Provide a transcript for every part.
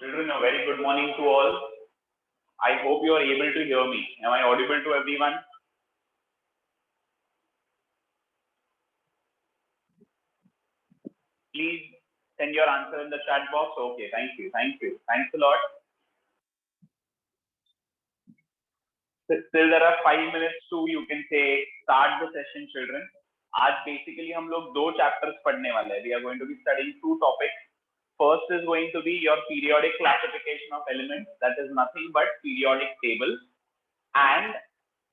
Children, a very good morning to all. I hope you are able to hear me. Am I audible to everyone? Please send your answer in the chat box. Okay, thank you. Thanks a lot. Still there are 5 minutes to, you can say, start the session, children. आज basically हम लोग दो chapters पढ़ने वाले हैं. We are going to be studying two topics. First is going to be your periodic classification of elements. That is nothing but periodic table. And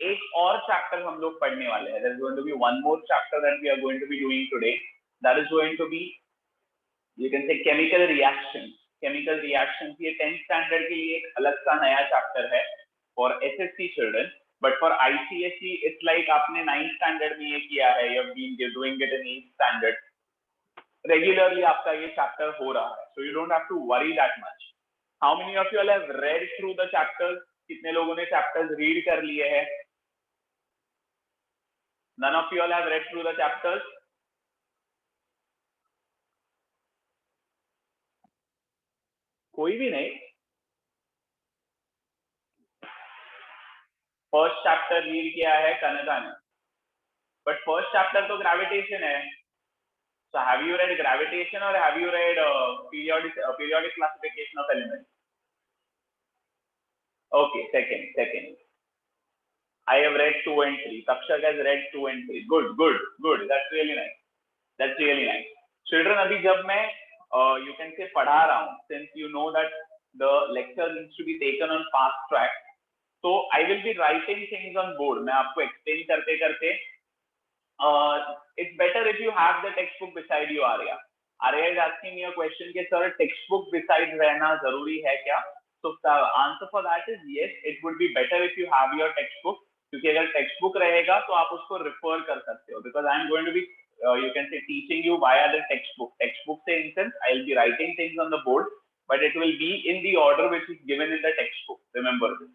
एक और chapter हम लोग पढ़ने वाले हैं. There is going to be one more chapter that we are going to be doing today. That is going to be, you can say, chemical reactions. Chemical reactions ये 10th standard के लिए एक अलग सा नया chapter है for SSC children. But for ICSE, it's like आपने 9th standard में ये किया है. You have been doing it in 8th standard. Regularly आपका ये chapter हो रहा है. So you don't have to worry that much. How many of you all have read through the chapters? कितने लोगों ने chapters read कर लिए हैं? None of you all have read through the chapters. कोई भी नहीं. First chapter read किया है कनका ने. But first chapter तो gravitation है. So have you read gravitation or have you read periodic classification of elements? Okay, second. I have read 2 and 3. Takshak has read 2 and 3. Good. That's really nice. Children, अभी जब मैं you can say पढ़ा रहा हूँ, since you know that the lecture needs to be taken on fast track, so I will be writing things on board. मैं आपको explain करते करते it's better if you have the textbook beside you, Arya. Arya is asking me a question कि sir textbook beside रहना जरूरी है क्या? So the answer for that is yes. It would be better if you have your textbook. क्योंकि अगर textbook रहेगा तो आप उसको refer कर सकते हो. Because I am going to be you can say teaching you via the textbook. Textbook से instance I will be writing things on the board, but it will be in the order which is given in the textbook. Remember this.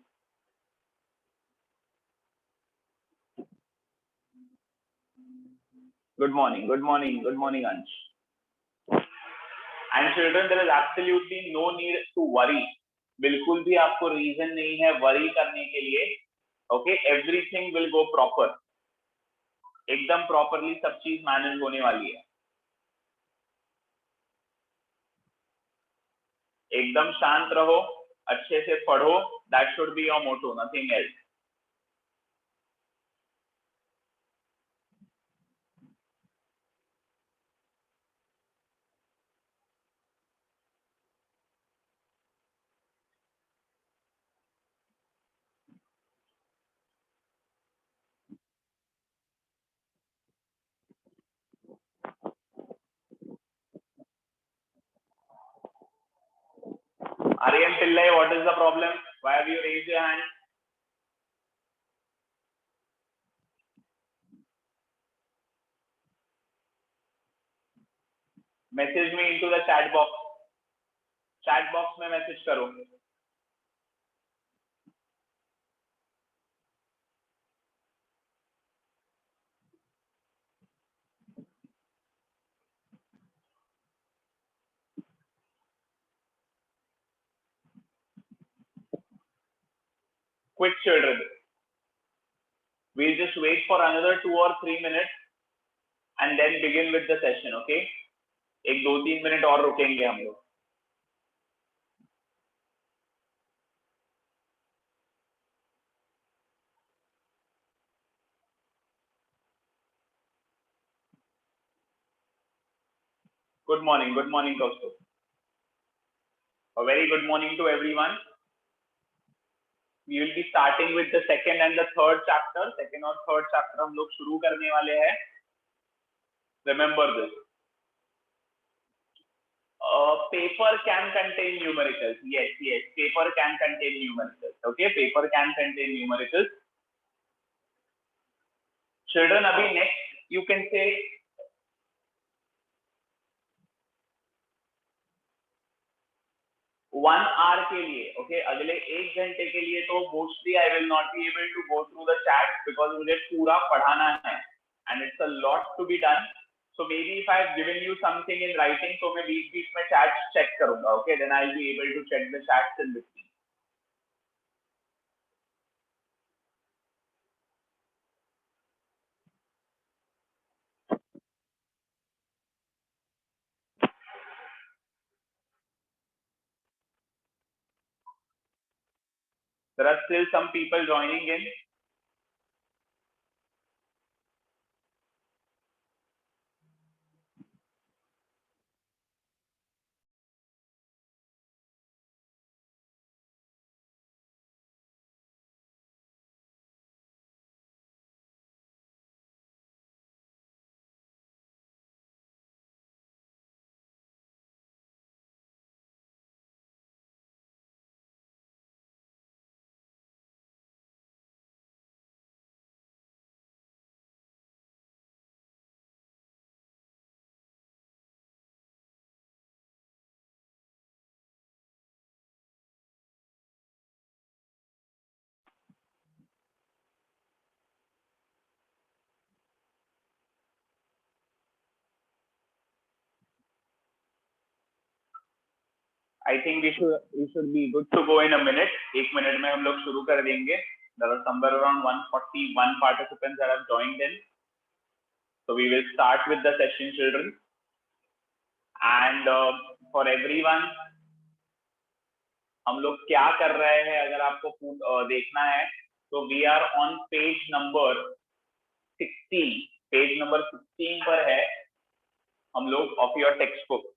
Good morning, Ansh. And children, there is absolutely no need to worry. बिल्कुल भी आपको reason नहीं है worry करने के लिए. Okay, everything will go proper. एकदम properly सब चीज मैनेज होने वाली है. एकदम शांत रहो, अच्छे से पढ़ो. That should be your motto, nothing else. Aryan Pillai, what is the problem? Why have you raised your hand? Message me into the chat box. Chat box में मैसेज करो. Quick, children. We'll just wait for another 2 or 3 minutes and then begin with the session. Okay? एक 2-3 minute और रुकेंगे हम लोग. Good morning, Kaustubh. A very good morning to everyone. We will be starting with the second and the third chapter. Second और third chapter हम लोग शुरू करने वाले हैं. Remember this. Paper can contain numericals. Yes. Paper can contain numericals. Okay, paper can contain numericals. Children, abhi next you can say 1 hour के लिए, okay, अगले 1 घंटे के लिए तो mostly I will not be able to go through the chat because मुझे पूरा पढ़ाना है and it's a lot to be done. So maybe if I've given you something in writing, so मैं बीच में chat check करूँगा, okay? Then I'll be able to check the chats in between. There are still some people joining in. I think we should be good to go in a minute. 1 minute में हम लोग शुरू कर देंगे. There are somewhere around 141 participants that have joined in. So we will start with the session, children. And for everyone, हम लोग क्या कर रहे हैं अगर आपको देखना है तो we are on page number 16. Page number 16 पर है हम लोग of your textbook.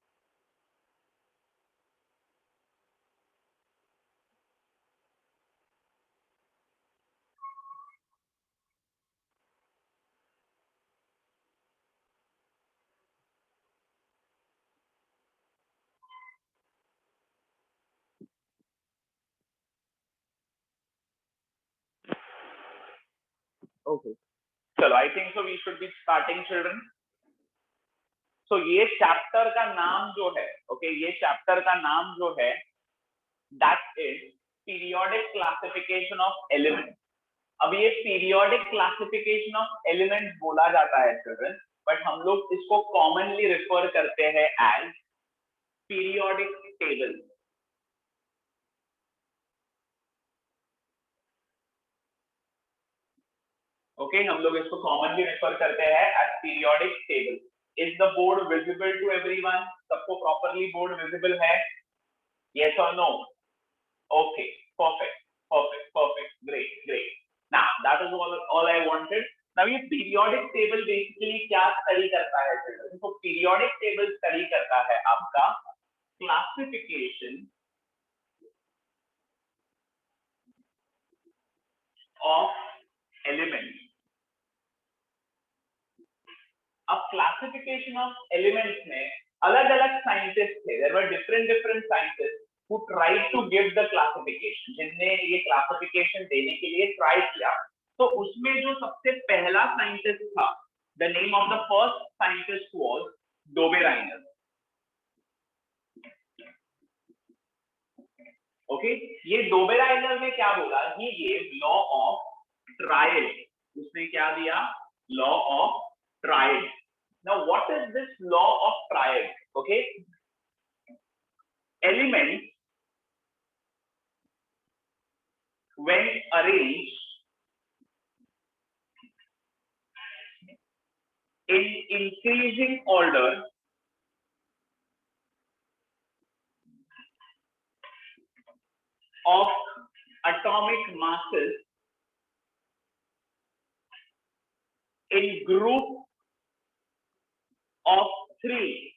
Okay. चलो, I think so we should be starting, children. So ये चैप्टर का नाम जो है, okay, ये चैप्टर का नाम जो है, that is periodic classification of elements. अब ये periodic classification of elements बोला जाता है, children, but हम लोग इसको commonly refer करते हैं as periodic table. Okay, हम लोग इसको commonly refer करते हैं as periodic table. Is the board visible to everyone? सबको properly board visible है? Yes or no? Okay, perfect, perfect, perfect, great, great. Now that is all I wanted. Now ये periodic table basically क्या study करता है? तो periodic table study करता है आपका classification of elements. अब क्लासिफिकेशन ऑफ एलिमेंट्स में अलग अलग साइंटिस्ट थे. There were different scientist who tried to give the classification, जिनने ये क्लासिफिकेशन देने के लिए ट्राई किया. तो उसमें जो सबसे पहला साइंटिस्ट था, the name of the first scientist was Dobereiner. Okay, ये डोबेराइनर ने क्या बोला? ही gave law of triad. उसने क्या दिया? law of triad. Now what is this law of triad? Okay, elements when arranged in increasing order of atomic masses in group of 3.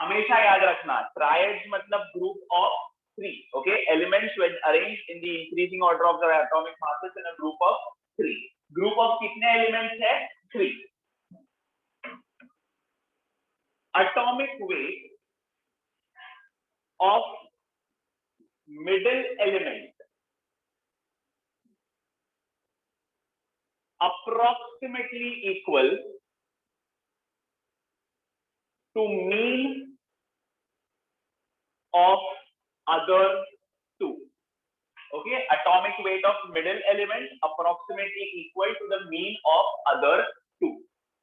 हमेशा याद रखना, triads मतलब group of 3. Okay, elements when arranged in the increasing order of the atomic masses in a group of 3. Group of कितने elements है? 3. Atomic weight of middle element approximately equal to mean of other two. Okay, atomic weight of middle element approximately equal to the mean of other two.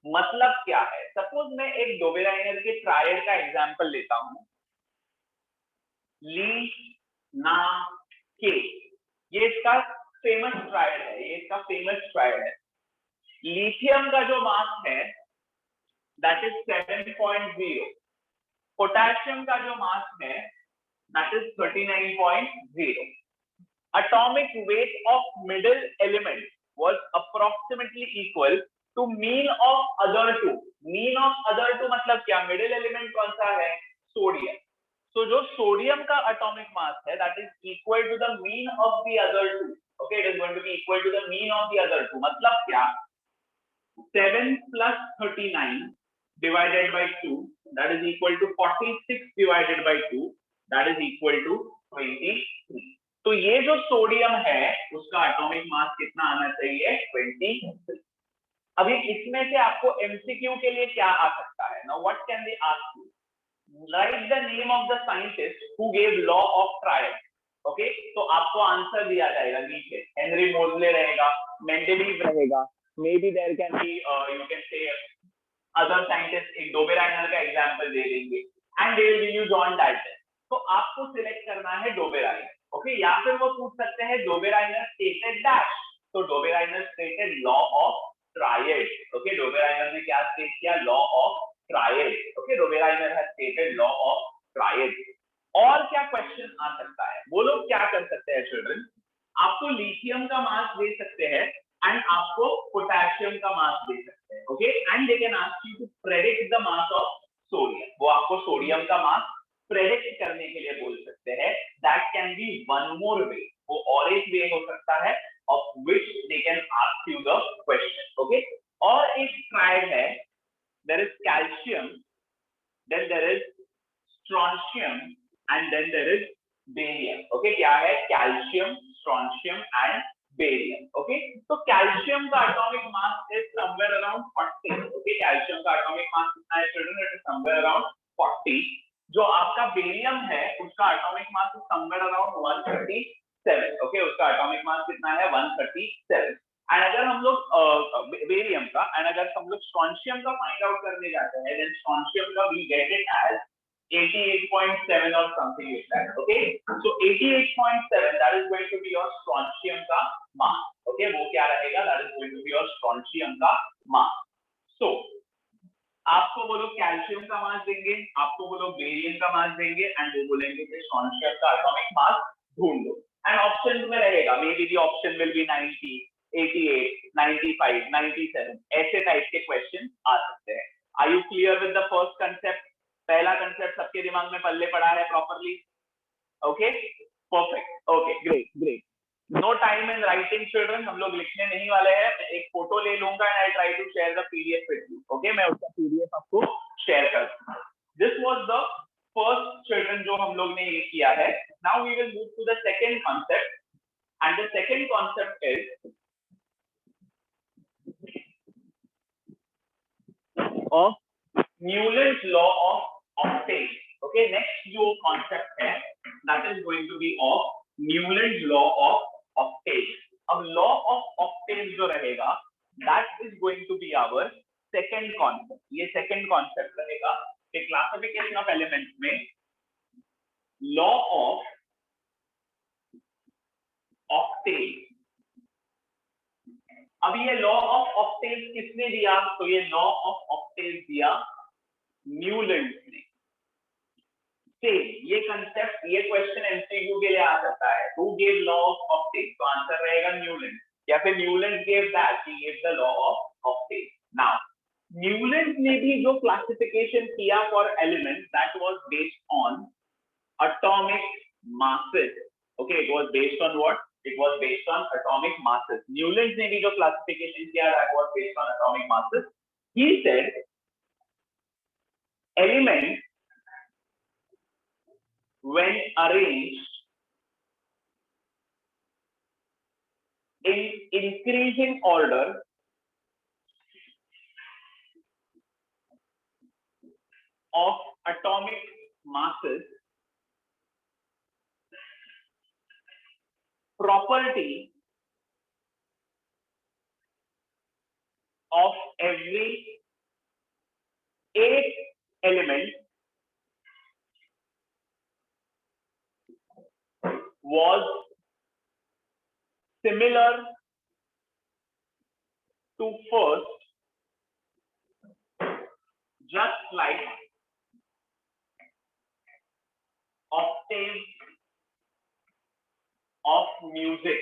मतलब क्या है? Suppose मैं एक Dobereiner के triad का example लेता हूं, ली ना के, ये इसका फेमस ट्रायड है, ये इसका फेमस ट्रायड है। लिथियम का जो मास है दैट इज 7.0, पोटेशियम का जो मास है that is 39.0. Atomic weight of middle element was approximately equal to mean of other two. Mean of other two मतलब क्या? middle element कौन सा है? सोडियम. तो जो सोडियम का atomic mass है that is equal to the mean of the other two. Okay, it is going to be equal to the mean of the other two. मतलब क्या? 7 plus 39 divided by 2 that is equal to 46 divided by 2 that is equal to 23. तो ये जो sodium है उसका atomic mass कितना आना चाहिए? 23. अभी इसमें से आपको एमसीक्यू के लिए क्या आ सकता है? Now what can they ask you? Right the name of the scientist who gave law of trial. Okay, तो आपको आंसर दिया जाएगा नीचे. हेनरी मोजले रहेगा, मेंडेलीव रहेगा, may be there can be you can say other scientist एक Dobereiner का एग्जांपल दे देंगे and they will use on Dalton. तो आपको सिलेक्ट करना है डोबेराइनर. ओके, या फिर वो पूछ सकते हैं डोबेराइनर स्टेटेड डैश. तो Dobereiner stated law of triad. Okay, Dobereiner ने क्या स्टेट किया? Law of triad. Okay, Dobereiner has stated law of triad. और क्या क्वेश्चन आ सकता है? वो लोग क्या कर सकते हैं चिल्ड्रन? आपको लिथियम का मास दे सकते हैं एंड आपको पोटेशियम का मास दे सकते हैं. Okay, and they can ask you to predict the mass of sodium. वो आपको सोडियम का मास प्रेडिक्ट करने के लिए बोल सकते हैं. That can be one more way. वो और एक वे हो सकता है of which they can ask you the question. Okay, और एक ट्रायड है. There is calcium, then there is strontium and then there is barium. Okay, क्या है? Calcium, strontium and barium. Okay, तो कैल्शियम का atomic mass is somewhere around 40. Okay, calcium का atomic mass कितना है children? It is somewhere around 40. जो आपका barium है उसका atomic mass is somewhere around 137. Okay, उसका एटॉमिक मास कितना है? 137. एंड अगर हम लोग बेरियम का एंड अगर हम लोग स्ट्रोंशियम का फाइंड आउट करने जाते हैं देन स्ट्रोंशियम का we get it as 88.7 or something like that. Okay, so 88.7 that is going to be your strontium का mass. Okay, वो क्या रहेगा? That is going to be your strontium का mass. So आपको वो लोग कैल्शियम का मास देंगे, आपको वो लोग बेरियम का मास देंगे एंड वो बोलेंगे कि स्ट्रोंशियम का एटॉमिक मास ढूंढ लो. एंड ऑप्शन में रहेगा may be the option will be 90, 88, 95, 97. ऐसे टाइप के क्वेश्चन आ सकते हैं. Are you clear with the first concept? पहला कंसेप्ट सबके दिमाग में पल्ले पड़ा है properly? Okay, perfect. Okay, great great. No time in writing children, हम लोग लिखने नहीं वाले हैं. एक फोटो ले लूंगा and I try to share the PDF with you. Okay, मैं उसका पीडीएफ आपको शेयर कर दूंगा. This was the first children जो हम लोग ने ये किया है. Now we will move to the second concept and the second concept is of Newton's law of octave. Okay, next जो concept है that is going to be of Newton's law of octave. अब law of octave जो रहेगा that is going to be our second concept. ये second concept रहेगा कि classification of elements में law of octave. अब ये लॉ ऑफ ऑक्टेव किसने दिया? तो ये लॉ ऑफ ऑक्टेव दिया न्यूलैंड ने. ये कंसेप्ट, ये क्वेश्चन एमसीक्यू के लिए आ सकता है. Who gave law of octave? तो आंसर रहेगा न्यूलैंड, या फिर Newland gave that, he gave the law of octave. Now Newland ने भी जो क्लासिफिकेशन किया for elements that was based on atomic masses. Okay, it was based on what? It was based on atomic masses. Newland ने भी जो classification किया that was based on atomic masses. He said elements when arranged in increasing order of atomic masses, property of every 8 element was similar to first, just like octave of music.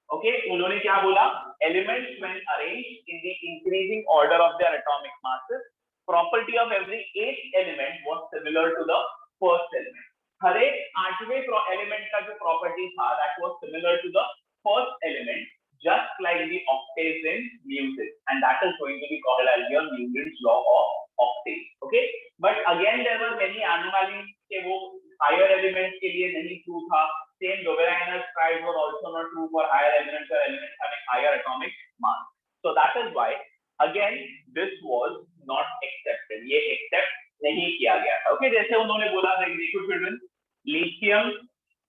Okay, उन्होंने क्या बोला? Elements when arranged in the increasing order of their atomic masses, property of every 8th element was similar to the first element. हर एक 8वें element का जो property था, that was similar to the first element, just like the octaves in music, and that is going to be called as your Newton's law of octave. Okay, but again there were many anomalies के वो higher elements के लिए नहीं true था. Same Lorentz price were also not true for higher elements or elements having higher atomic mass. So that is why again this was not accepted. ये accept नहीं किया गया था. Okay, जैसे उन्होंने बोला था, देखो children, lithium,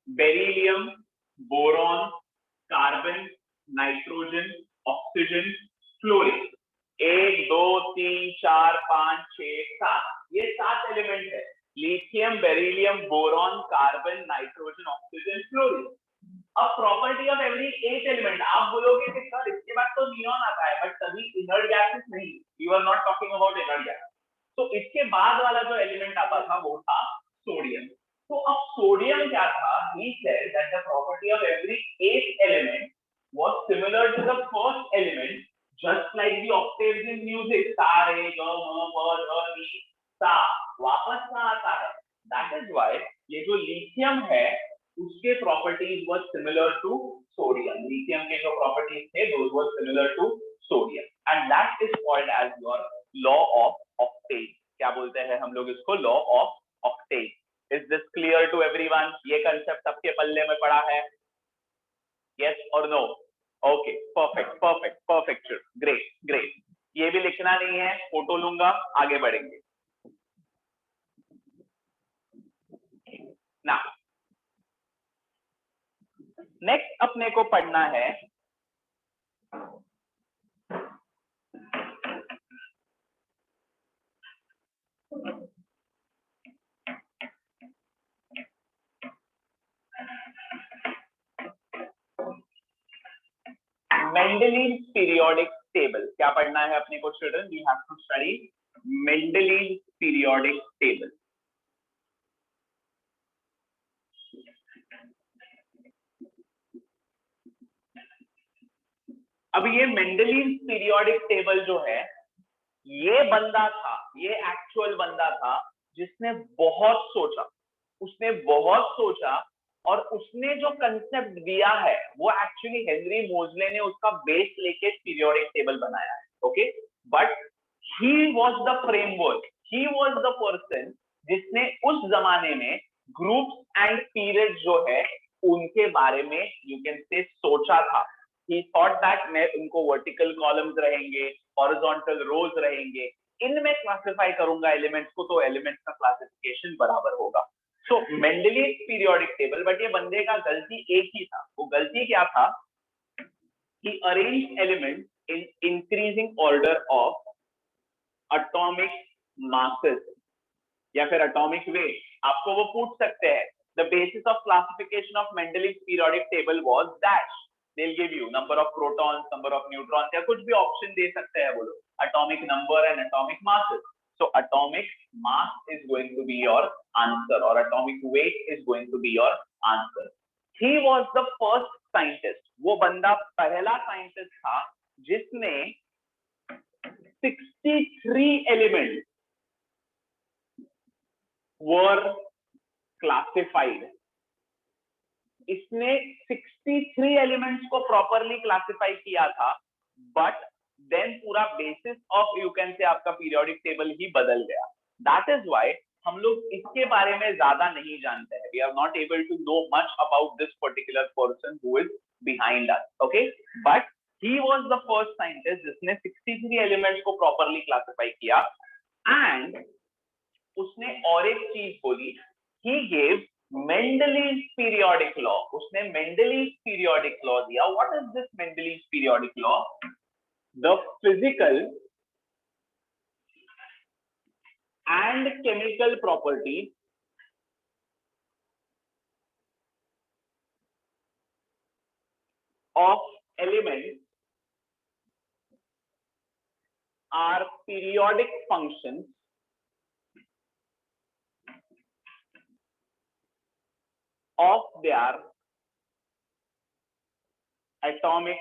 beryllium, boron, carbon, nitrogen, oxygen, fluorine. 1 2 3 4 5 6 7 ये 7 एलिमेंट है. Lithium, beryllium, boron, carbon, nitrogen, oxygen, fluorine. अब प्रॉपर्टी ऑफ एवरी 8 एलिमेंट. आप बोलोगे कि सर इसके बाद तो नियॉन आता है, बट तभी इनर्ट गैसेस नहीं. You are not talking about inert gas. तो इसके बाद वाला जो एलिमेंट आता था वो था सोडियम. तो अब सोडियम क्या था? He said that the property of every 8 element was similar to the first element, just like the octaves in music. सा रे ग म प ध नि सा वापस सा आता है. दैट इज व्हाई ये जो लिथियम है उसके properties was similar to sodium. Lithium के जो प्रॉपर्टीज थे those was similar to sodium, and that is called as your law of octave. क्या बोलते हैं हम लोग इसको? Law of octave. Is this clear to everyone? ये कांसेप्ट सबके पल्ले में पड़ा है? यस और no? Okay, perfect perfect perfect, great great. ये भी लिखना नहीं है, फोटो लूंगा, आगे बढ़ेंगे. ना नेक्स्ट अपने को पढ़ना है मेंडेलीव्स पीरियोडिक टेबल. क्या पढ़ना है अपने को children? We have to study Mendeleev's periodic table. अब ये मेंडेलीव्स पीरियोडिक टेबल जो है, ये बंदा था, ये एक्चुअल बंदा था जिसने बहुत सोचा. उसने बहुत सोचा और उसने जो कंसेप्ट दिया है वो एक्चुअली हेनरी मोजले ने उसका बेस लेके पीरियोडिक टेबल बनाया है. Okay, but he was the framework, he was the person जिसने उस जमाने में ग्रुप्स एंड पीरियड जो है उनके बारे में यू कैन से सोचा था. He thought that मैं उनको वर्टिकल कॉलम्स रहेंगे, हॉरिजॉन्टल रोज रहेंगे, इनमें क्लासिफाई करूंगा एलिमेंट्स को, तो एलिमेंट्स का क्लासिफिकेशन बराबर होगा. सो मेंडेलीव्स पीरियोडिक टेबल. बट ये बंदे का गलती एक ही था. वो गलती क्या था? He arranged elements in increasing order of atomic masses या फिर atomic weight. आपको वो पूछ सकते हैं. The basis of classification of Mendeleev's periodic table was dash. They'll give you number of protons, number of neutrons, या कुछ भी ऑप्शन दे सकते हैं वो लोग. Atomic number and atomic masses. So atomic mass is going to be your answer, or atomic weight is going to be your answer. He was the first scientist. वो बंदा पहला साइंटिस्ट था जिसने 63 elements were classified. इसने 63 elements को properly classify किया था, but then पूरा बेसिस ऑफ यू कैन से आपका पीरियोडिक टेबल ही बदल गया. दैट इज व्हाई हम लोग इसके बारे में ज्यादा नहीं जानते हैं. We are not able to know much about this particular person who is behind us. Okay, but he was the first scientist जिसने 63 एलिमेंट्स को प्रॉपरली क्लासिफाई किया. एंड उसने और एक चीज बोली, he gave Mendeleev's periodic law. उसने Mendeleev's periodic law दिया. What is this Mendeleev's periodic law? The physical and chemical properties of elements are periodic functions of their atomic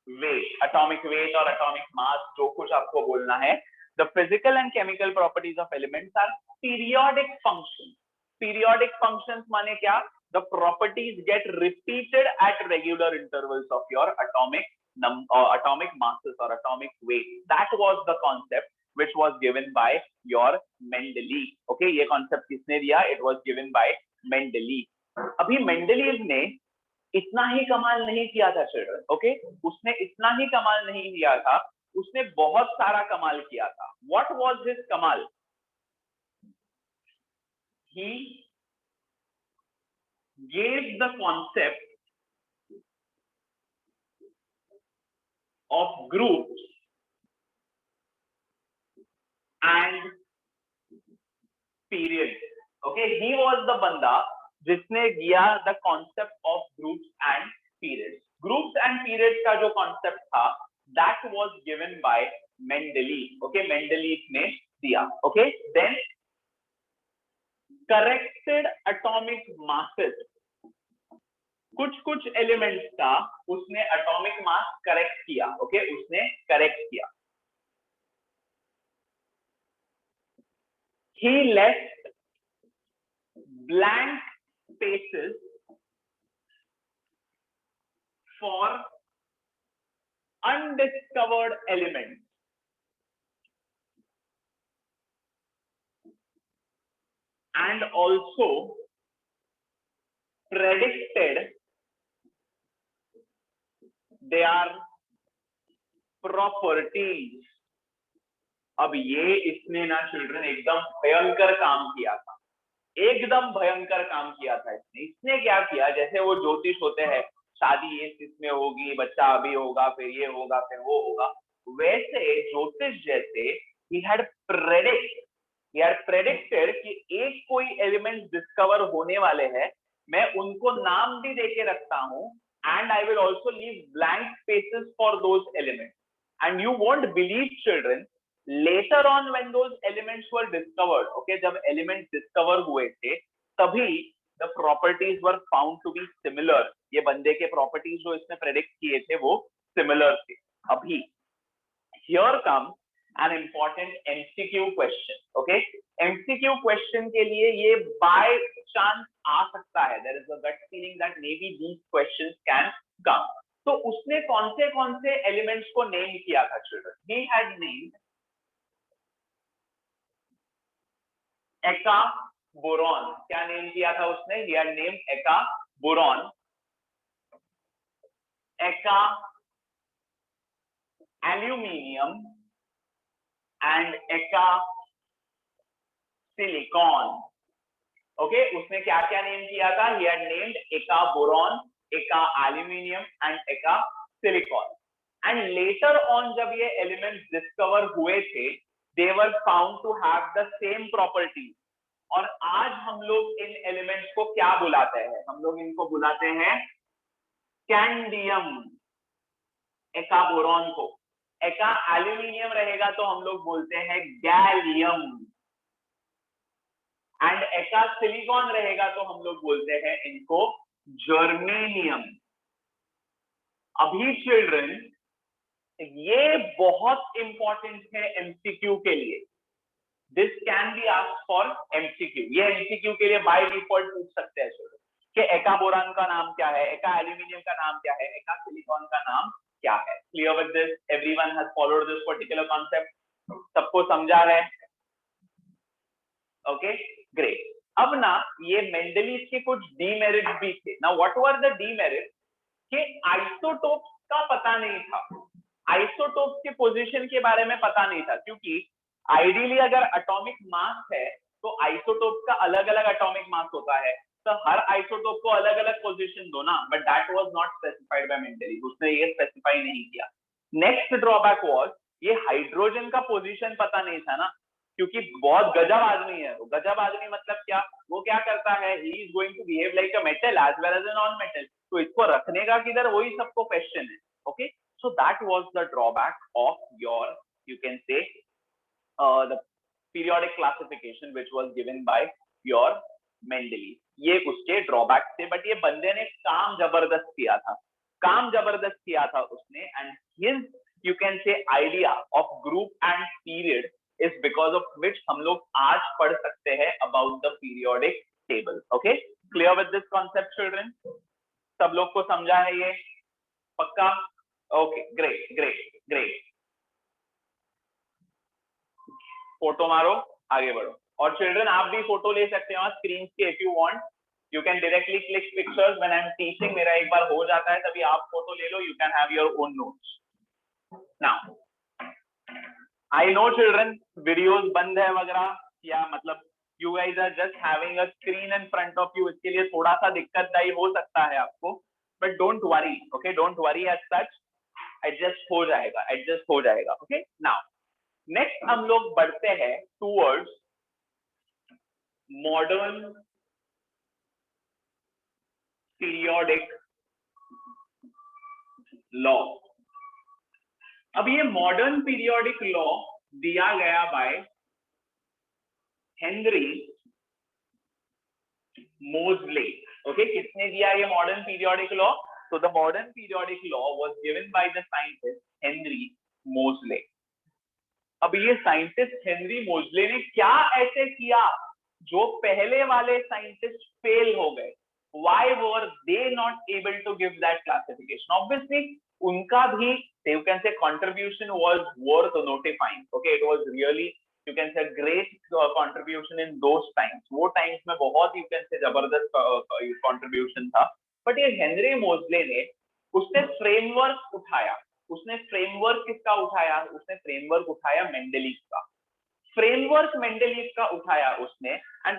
weight और atomic mass, जो कुछ आपको बोलना है. The physical and chemical properties of elements are periodic functions. Periodic functions माने क्या? The properties get repeated at regular intervals of your atomic masses or atomic weight. That was the concept which was given by your Mendeleev. Okay, ये concept किसने दिया? It was given by Mendeleev. अभी Mendeleev ने इतना ही कमाल नहीं किया था चिल्ड्रन. ओके, उसने इतना ही कमाल नहीं किया था, उसने बहुत सारा कमाल किया था. व्हाट वाज हिज कमाल? ही gave the concept of groups and periods. Okay, he was the banda जिसने दिया the concept of groups and periods. Groups and periods का जो concept था, that was given by Mendeleev. Okay, Mendeleev ने दिया. Okay, then corrected atomic masses. कुछ elements का उसने एटॉमिक मास करेक्ट किया. ओके, उसने करेक्ट किया. He left blank spaces for undiscovered elements. And also predicted their properties. अब ये इसने ना चिल्ड्रन एकदम भयंकर काम किया था. एकदम भयंकर काम किया था इसने क्या किया? जैसे वो ज्योतिष होते हैं, शादी इसमें होगी, बच्चा अभी होगा, फिर ये होगा, फिर वो होगा, वैसे ज्योतिष जैसे he had predicted कि एक कोई एलिमेंट डिस्कवर होने वाले हैं, मैं उनको नाम भी देके रखता हूं, and I will also leave blank spaces for those elements. And you won't believe children, later on when those elements were discovered, okay, जब elements discover हुए थे, तभी the properties were found to be similar. ये बंदे के properties जो इसने predict किए थे वो similar थे. अभी here comes an important MCQ question. Okay, MCQ question के लिए ये by chance आ सकता है. There is a gut feeling that maybe these questions can come. तो उसने कौन से elements को name किया था children? He had named एका बोरॉन. क्या नेम किया था उसने? He had named एका बोरॉन, एका एल्यूमिनियम and एका सिलिकॉन. ओके, उसने क्या क्या नेम किया था? He had named एका बोरॉन, एका एल्यूमिनियम and एका सिलिकॉन. And later on जब ये एलिमेंट्स डिस्कवर हुए थे, they were found to have the same properties. और आज हम लोग इन एलिमेंट्स को क्या बुलाते हैं? हम लोग इनको बुलाते हैं कैंडियम. एका बोरॉन को. एका एल्यूमिनियम रहेगा तो हम लोग बोलते हैं गैलियम, एंड एका सिलिकॉन रहेगा तो हम लोग बोलते हैं इनको जर्मेनियम. अभी चिल्ड्रन ये बहुत इंपॉर्टेंट है एमसीक्यू के लिए. This can be asked for MCQ. ये एमसीक्यू के लिए बाय डिफॉल्ट पूछ सकते हैं चिल्ड्रन कि एका बोरान का नाम क्या है, एका एल्यूमिनियम का नाम क्या है, एका सिलिकॉन का नाम क्या है. Clear with this? Everyone has followed this particular concept? सबको समझा है? Okay, great. अब ना ये मेंडलीव के कुछ डीमेरिट्स भी थे. Now what were the demerits? कि आइसोटोप्स का पता नहीं था. आइसोटोप्स के पोजीशन के बारे में पता नहीं था, क्योंकि आइडियली अगर एटॉमिक मास है तो आइसोटोप का अलग अलग एटॉमिक मास होता है, तो हर आइसोटोप को अलग अलग पोजीशन दो ना. But that was not specified by Mendeleev. उसने ये स्पेसिफाई नहीं किया. नेक्स्ट ड्रॉबैक वाज ये हाइड्रोजन का पोजीशन पता नहीं था ना. क्योंकि बहुत गजब आदमी है वो। गजब आदमी मतलब क्या, वो क्या करता है, he is going to behave like a metal as well as a non metal, तो इसको रखने का किधर, वही सबको क्वेश्चन है। Okay, so that was the drawback of your, you can say the periodic classification which was given by your Mendeleev. ये उसके ड्रॉबैक थे, बट ये बंदे ने काम जबरदस्त किया था, काम जबरदस्त किया था उसने। एंड हिज, यू कैन से, idea of group and period is because of which हम लोग आज पढ़ सकते हैं about the periodic table. Okay, clear with this concept children? सब लोग को समझा है ये पक्का? Okay, great, great, great. Photo मारो, आगे बढ़ो। और चिल्ड्रन आप भी फोटो ले सकते हो स्क्रीन के, if you want you can directly click pictures when I'm teaching। मेरा एक बार हो जाता है तभी आप फोटो ले लो, you can have your own notes now। I know children videos बंद है वगैरह, या मतलब you guys are just having a screen in front of you, इसके लिए थोड़ा सा दिक्कतदायी हो सकता है आपको, but don't worry, okay, don't worry as such, adjust हो जाएगा, adjust हो जाएगा। okay, now next हम लोग बढ़ते हैं towards modern periodic law। अब ये मॉडर्न पीरियोडिक लॉ दिया गया बाय हेनरी मोजले। ओके, किसने दिया ये मॉडर्न पीरियोडिक लॉ? तो the modern periodic law was given by the scientist Henry मोजले। अब ये साइंटिस्ट हेनरी मोजले ने क्या ऐसे किया जो पहले वाले साइंटिस्ट फेल हो गए? Why were they not able to give that classification? Obviously, उनका भी, you can say, contribution was worth notifying. Okay, it was really, you can say, great contribution in those times. वो times में बहुत, you can say, जबरदस्त contribution था। But ये Henry मोजले ने, उसने फ्रेमवर्क उठाया। उसने फ्रेमवर्क किसका उठाया? उसने फ्रेमवर्क उठाया मेंडलीव का। फ्रेमवर्क मेंडलीव का उठाया उसने, एंड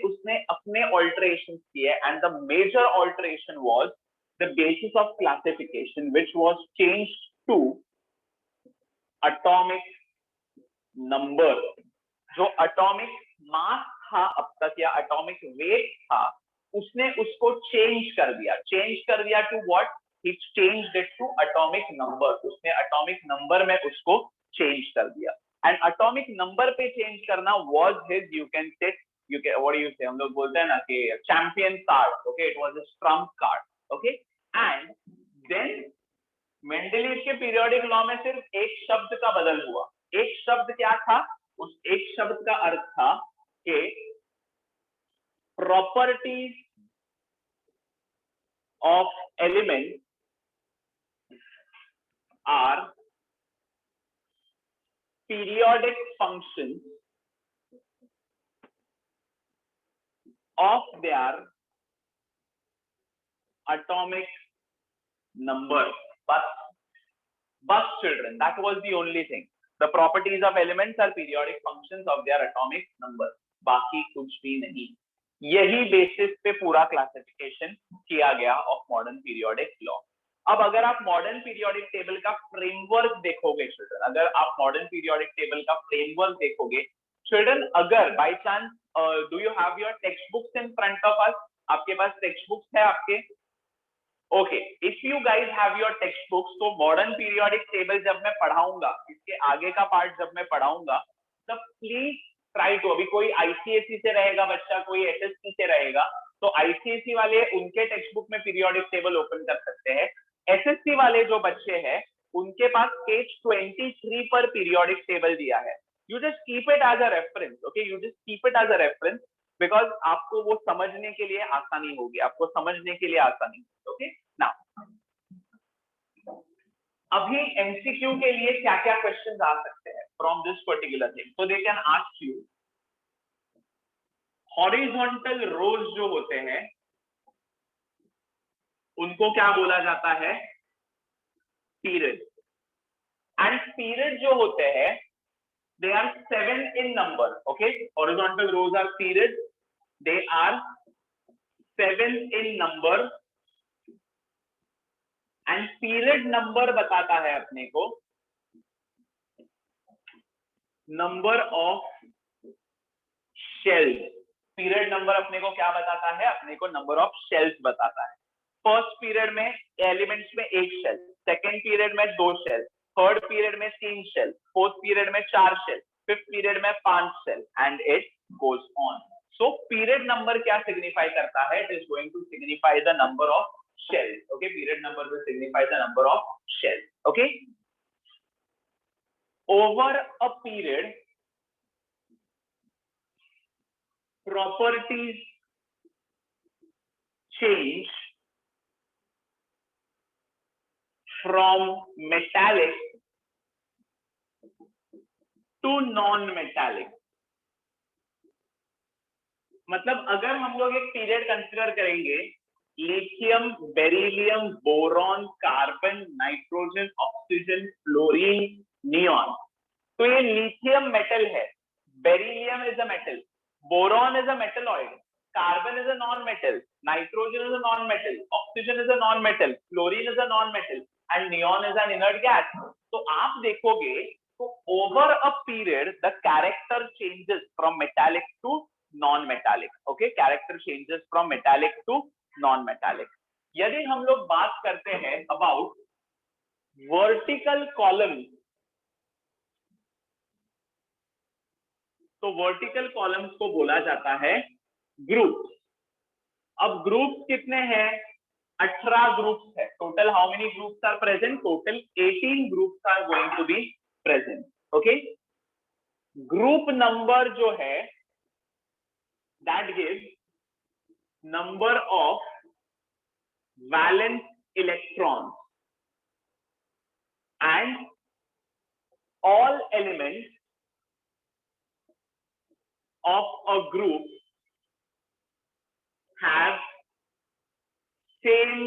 उसने अपने ऑल्टरेशन किए। And the major alteration was the basis of classification which was changed to atomic number. जो एटॉमिक मास था अब तक, या एटॉमिक वेट था, उसने उसको चेंज कर दिया to what? He changed it to atomic number. उसने एटॉमिक नंबर में उसको चेंज कर दिया। एंड एटॉमिक नंबर पे चेंज करना was his, you can say, what do you say, हम लोग बोलते हैं ना कि champion card. Okay, it was his trump card. Okay, and then Mendeleev के पीरियोडिक लॉ में सिर्फ एक शब्द का बदल हुआ। एक शब्द क्या था? उस एक शब्द का अर्थ था कि properties of element are periodic functions of their atomic number. But children, that was the only thing. The properties of elements are periodic functions of their atomic number. बाकी कुछ भी नहीं। यही बेसिस पे पूरा क्लासिफिकेशन किया गया ऑफ मॉडर्न पीरियोडिक लॉ। अब अगर आप मॉडर्न पीरियोडिक टेबल का फ्रेमवर्क देखोगे चिल्ड्रन, अगर आप मॉडर्न पीरियोडिक टेबल का फ्रेमवर्क देखोगे चिल्ड्रन, अगर by chance, do you have your text books in front of us? आपके पास टेक्स्ट बुक्स है आपके? Okay, if you guys have your text books, तो मॉडर्न पीरियोडिक टेबल जब मैं पढ़ाऊंगा, इसके आगे का पार्ट जब मैं पढ़ाऊंगा, तब प्लीज ट्राई टू, अभी कोई आईसीएसई से रहेगा बच्चा, कोई एसएससी से रहेगा, तो आईसीएसई वाले उनके टेक्स्ट बुक में पीरियोडिक टेबल ओपन कर सकते हैं। एसएससी वाले जो बच्चे हैं उनके पास पेज 23 पर पीरियोडिक टेबल दिया है। You just keep it as a reference. Okay, you just keep it as a reference, because आपको वो समझने के लिए आसानी होगी, आपको समझने के लिए आसानी। ओके, नाउ अभी एमसीक्यू के लिए क्या क्या क्वेश्चंस आ सकते हैं फ्रॉम दिस पर्टिकुलर थिंग? तो they can ask you, horizontal rows जो होते हैं उनको क्या बोला जाता है? पीरियड। एंड पीरियड जो होते हैं, they are 7 in number. Okay, horizontal rows are periods, they are 7 in number, and period number बताता है अपने को number of shells. Period number अपने को क्या बताता है? अपने को नंबर ऑफ शेल्स बताता है। फर्स्ट पीरियड में एलिमेंट्स में एक शेल, सेकेंड पीरियड में 2 शेल, थर्ड पीरियड में 3 शेल, फोर्थ पीरियड में 4 शेल, फिफ्थ पीरियड में 5 shell, and it goes on. So period number क्या सिग्निफाई करता है? It is going to signify the number of shells. Okay, period number will signify the number of shells. Okay, over a period, properties change from metallic to non-metallic. मतलब अगर हम लोग एक period consider करेंगे, lithium, beryllium, boron, carbon, nitrogen, oxygen, fluorine, neon, तो ये lithium metal है, beryllium is a metal, boron is a metalloid, carbon is a non metal, nitrogen is a non metal, oxygen is a non metal, fluorine is a non metal, and neon is an inert gas. तो आप देखोगे तो over a period the character changes from metallic to non-metallic. Okay, character changes from metallic to non-metallic. यदि हम लोग बात करते हैं about vertical column, तो vertical columns को बोला जाता है groups. अब ग्रुप्स कितने हैं? 18 ग्रुप्स है total. How many groups are present? Total 18 groups are going to be present. Okay, group number जो है that gives number of valence electrons, and all elements of a group have same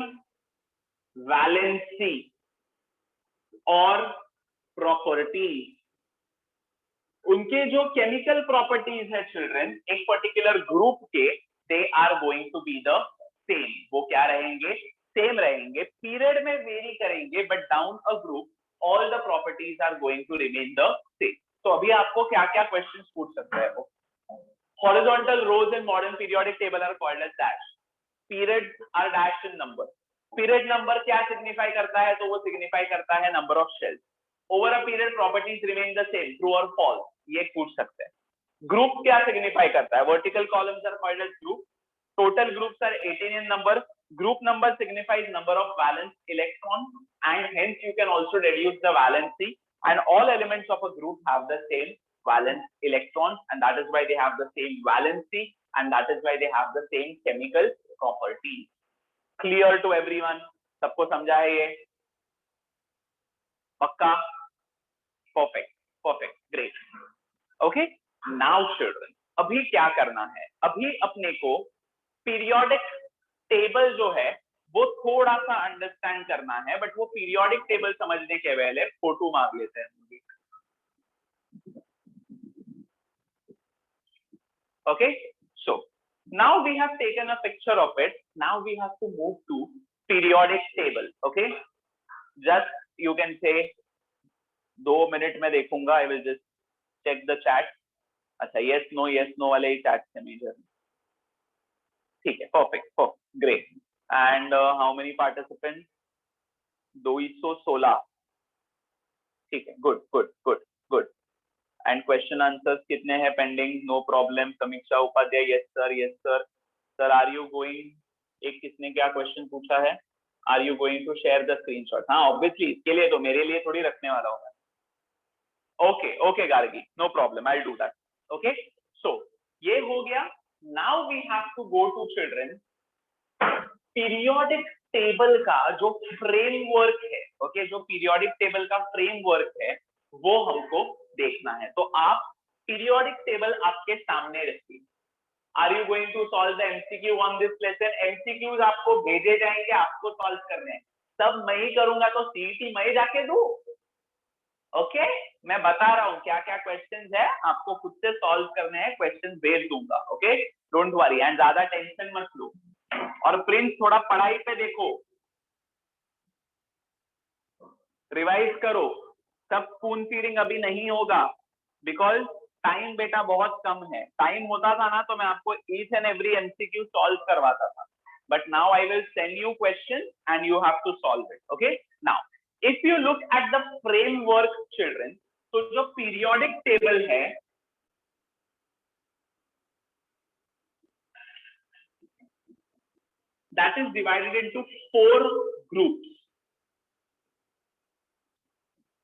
valency or properties. उनके जो chemical properties है children एक particular group के, they are going to be the same. वो क्या रहेंगे? सेम रहेंगे. पीरियड में वेरी करेंगे, but down a group all the properties are going to remain the same. तो अभी आपको क्या क्या क्वेश्चंस पूछ सकते हैं वो? Horizontal rows in modern periodic table are called as dash. Periods are dash in number. Period number क्या सिग्निफाई करता है? तो वो सिग्निफाई करता है number of shells. Over a period properties remain the same, true और फॉल्स, ये पूछ सकते हैं. ग्रुप क्या सिग्निफाई करता है? Vertical columns are called as group. Total groups are 18 in number. Group number signifies number of valence electrons, and hence you can also reduce the valency, and all elements of a group have the same valence electrons, and that is why they have the same valency, and that is why they have the same chemical properties. Clear to everyone? सबको समझा है ये? पक्का? Perfect, perfect, great. Okay, now children, अभी क्या करना है? अभी अपने को पीरियोडिक टेबल जो है वो थोड़ा सा अंडरस्टैंड करना है, बट वो पीरियोडिक टेबल समझने के पहले फोटो मार लेते हैं. Okay, so now we have taken a picture of it. Now we have to move to periodic table. Okay, just you can say 2 minute में देखूंगा. I will just check the chat. अच्छा, yes no वाले ही chat से major. ठीक है, perfect, great. And how many participants? 216. ठीक है, good. And question answers कितने हैं pending? No problem. समीक्षा Upadhyay, yes sir. Sir, are you going? एक किसने क्या question पूछा है? Are you going to share the screenshot? हाँ, obviously इसके लिए तो मेरे लिए थोड़ी रखने वाला हूँ. Okay, Gargi, no problem. I'll do that. Okay, so ये हो गया. Now we have to go to children periodic table का जो फ्रेमवर्क है. ओके, जो पीरियोडिक टेबल का फ्रेमवर्क है वो हमको देखना है. तो आप पीरियोडिक टेबल आपके सामने रखिए. Are you going to solve the MCQ on this lesson? MCQs आपको भेजे जाएंगे, आपको सॉल्व करने हैं. सब मैं ही करूंगा तो सीईटी मैं ही जाके दूं? ओके, मैं बता रहा हूँ क्या क्या क्वेश्चंस है, आपको खुद से सॉल्व करने हैं. क्वेश्चंस भेज दूंगा. ओके, डोंट वरी एंड ज्यादा टेंशन मत लो. और प्रिंस थोड़ा पढ़ाई पे देखो, रिवाइज करो. सब स्पून फीडिंग अभी नहीं होगा, बिकॉज टाइम बेटा बहुत कम है, टाइम होता था ना तो मैं आपको each and every MCQ solve करवाता था, but now I will send you question and you have to solve it. Okay, now if you look at the framework children, तो जो पीरियोडिक टेबल है that is divided into 4 groups.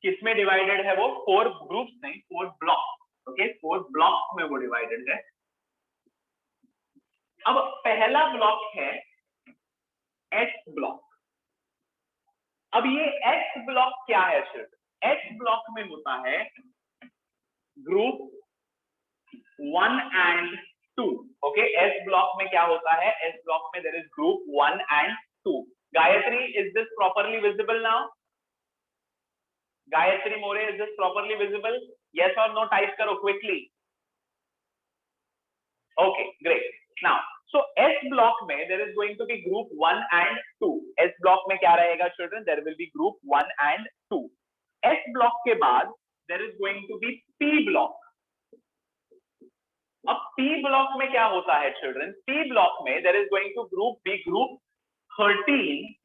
किसमें divided है वो? 4 groups नहीं, 4 block. Okay, 4 blocks में वो divided है. अब पहला ब्लॉक है एस ब्लॉक. अब ये एस ब्लॉक क्या है चिल्ड्रन? एस ब्लॉक में होता है group 1 and 2. Okay, S block में क्या होता है? एस ब्लॉक में there is group 1 and 2. Gayatri, is this properly visible now? Gayatri More, is this properly visible? Yes or no? Type karo quickly. Okay, great. Now, so S block mein there is going to be group 1 and 2. S block mein kya rahega children? There will be group 1 and 2. S block ke baad there is going to be P block. अब P block में क्या होता है children? P block में there is going to be group 13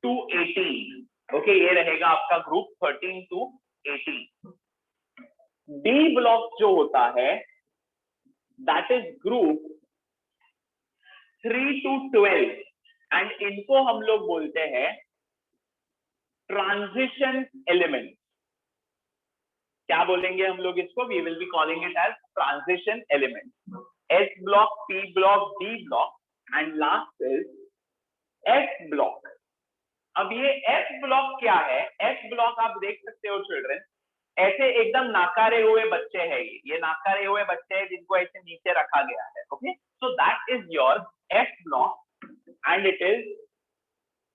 to 18. Okay, ये रहेगा आपका group 13 to 18. D block जो होता है that is group 3 to 12 and इनको हम लोग बोलते हैं ट्रांजिशन एलिमेंट. क्या बोलेंगे हम लोग इसको? We will be calling it as transition element. S block, P block, D block and last is S block. अब ये एस ब्लॉक क्या है? एस ब्लॉक आप देख सकते हो चिल्ड्रन, ऐसे एकदम नाकारे हुए बच्चे हैं. ये नाकारे हुए बच्चे हैं जिनको ऐसे नीचे रखा गया है. Okay, so that is your S block and it is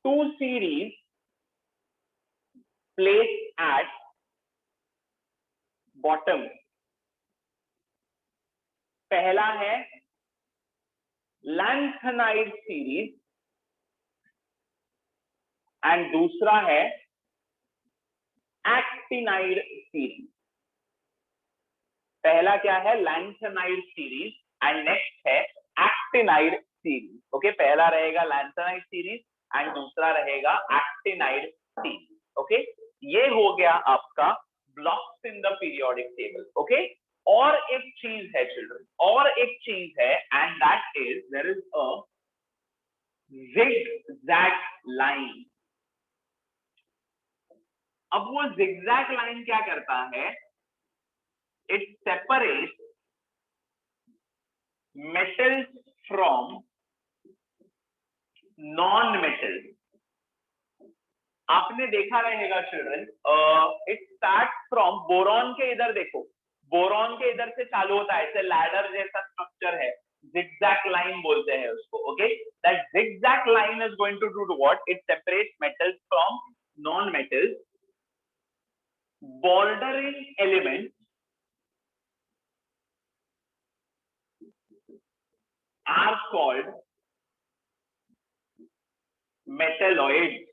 2 series placed at bottom. पहला है लैंथेनाइड सीरीज एंड दूसरा है एक्टिनाइड सीरीज. पहला क्या है? लैंथेनाइड सीरीज एंड नेक्स्ट है एक्टिनाइड सीरीज. ओके, पहला रहेगा लैंथेनाइड सीरीज एंड दूसरा रहेगा एक्टिनाइड सीरीज. ओके, ये हो गया आपका blocks in the periodic table. Okay, और एक चीज है चिल्ड्रन, और एक चीज है and that is there is a zigzag line. अब वो zigzag line क्या करता है? It separates metals from non-metals. आपने देखा रहेगा children, it starts from boron के इधर देखो, बोरॉन के इधर से चालू होता है, ऐसे लैडर जैसा स्ट्रक्चर है, zigzag line बोलते हैं उसको. Okay, that zigzag line is going to do what? It separates metals from non-metals. Bordering elements are called metalloids.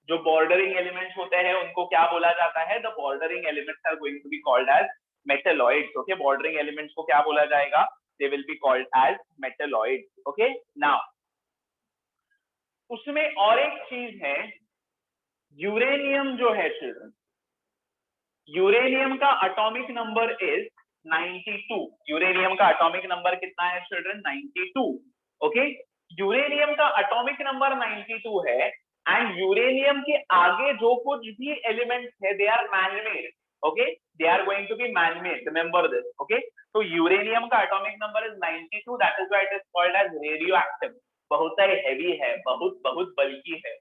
जो bordering elements होते हैं उनको क्या बोला जाता है? The bordering elements are going to be called as metalloids. Okay, bordering elements को क्या बोला जाएगा? They will be called as metalloids. Okay, now उसमें और एक चीज है, यूरेनियम जो है चिल्ड्रन, यूरेनियम का एटॉमिक नंबर इज 92. यूरेनियम का एटॉमिक नंबर कितना है चिल्ड्रन? 92. ओके, यूरेनियम का एटॉमिक नंबर 92 है एंड यूरेनियम के आगे जो कुछ भी एलिमेंट्स है they are man-made. Okay, they are going to be man-made, remember this. Okay, तो यूरेनियम का atomic number is 92, that is why it is called as radioactive. बहुत ही हेवी है, बहुत बहुत बल्कि है.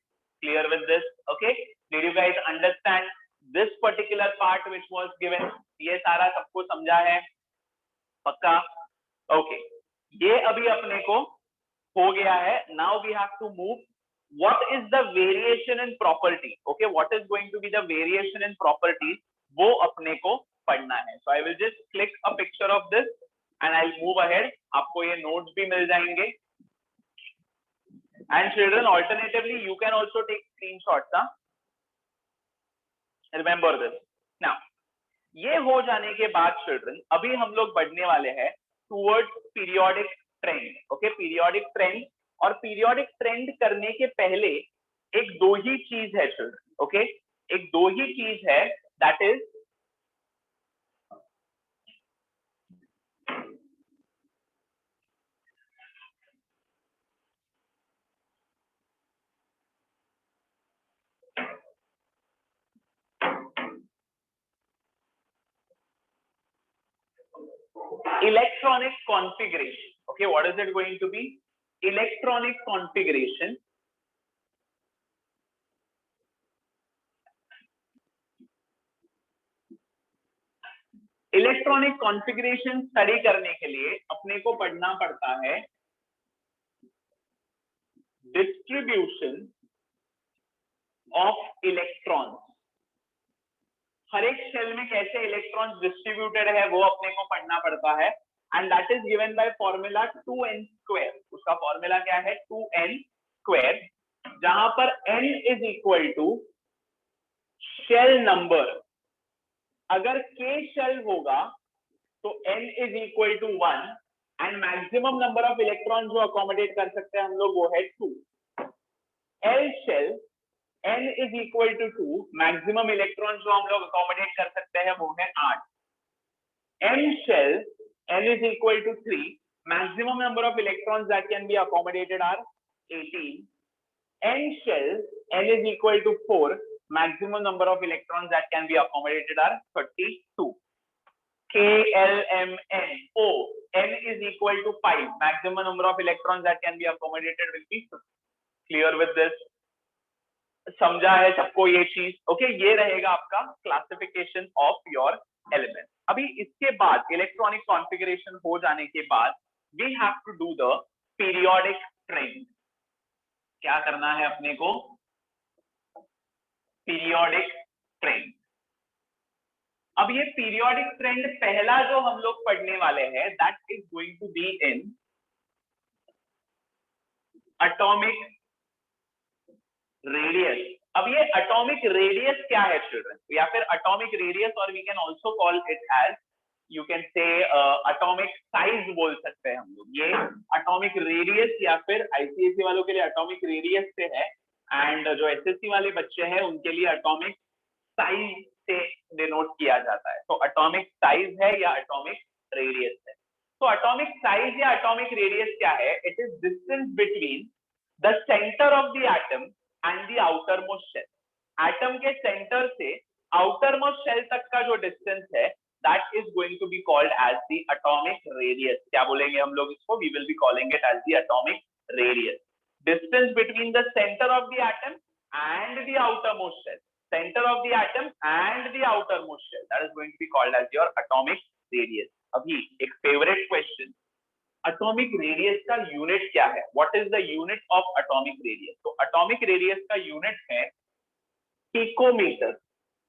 Clear with this? Okay, did you guys understand this particular part which was given? ये सारा सबको समझा है? पक्का? ओके, ये अभी अपने को हो गया है. Now we have to move. What is the variation in property? Okay, what is going to be the variation in properties? वो अपने को पढ़ना है. So I will just click a picture of this and I'll move ahead. आपको ये notes भी मिल जाएंगे. And children, alternatively you can also take screenshots. Remember this. Now, ये हो जाने के बाद चिल्ड्रन अभी हम लोग बढ़ने वाले हैं towards periodic trend. Okay, periodic trend. और पीरियोडिक ट्रेंड करने के पहले एक दो ही चीज है चिल्ड्रन। ओके, एक दो ही चीज है, that is electronic configuration. Okay, what is it going to be? Electronic configuration. Electronic configuration study करने के लिए अपने को पढ़ना पड़ता है डिस्ट्रीब्यूशन ऑफ इलेक्ट्रॉन्स। हर एक शेल में कैसे इलेक्ट्रॉन्स डिस्ट्रीब्यूटेड है वो अपने को पढ़ना पड़ता है, and that is given by formula 2n²। उसका फॉर्मूला क्या है? 2n², जहां पर n is equal to shell number. अगर k शेल होगा तो n is equal to 1, and maximum number of electron जो अकोमोडेट कर सकते हैं हम लोग वो है 2। l shell n is equal to 2, maximum electron जो हम लोग अकोमोडेट कर सकते हैं वो है 8। m shell n is equal to 3, maximum number of electrons that can be accommodated are 18. n shell n is equal to 4, maximum number of electrons that can be accommodated are 32. k l m n o n is equal to 5, maximum number of electrons that can be accommodated will be 50. Clear with this? समझा है सबको ये चीज? Okay, ये रहेगा आपका classification of your element. अभी इसके बाद इलेक्ट्रॉनिक कॉन्फ़िगरेशन हो जाने के बाद we have to do the periodic trend. क्या करना है अपने को? Periodic trend. अब ये पीरियोडिक ट्रेंड पहला जो हम लोग पढ़ने वाले हैं that is going to be in atomic radius. अब ये एटॉमिक रेडियस क्या है चिल्ड्रन, या फिर एटॉमिक रेडियस, और we can also call it as, you can say atomic size बोल सकते हैं हम लोग। ये एटॉमिक रेडियस या फिर आईसीएसई वालों के लिए एटॉमिक रेडियस से है, एंड जो एसएससी वाले बच्चे हैं उनके लिए एटॉमिक साइज से डिनोट किया जाता है। तो एटॉमिक साइज है या एटॉमिक रेडियस है? तो एटॉमिक साइज या एटॉमिक रेडियस क्या है? It is distance between the centre of the atom and the outermost shell. Atom के सेंटर से आउटरमोस्ट शेल तक का जो डिस्टेंस है that is going to be called as the atomic radius. क्या बोलेंगे हम लोग इसको? We will be calling it as the atomic radius. Distance between the center of the atom and the outermost shell. Center of the atom and the outermost shell. That is going to be called as your atomic radius. अभी एक favorite question. Atomic radius का unit क्या है? What is the unit of atomic radius? तो atomic radius का unit है picometer.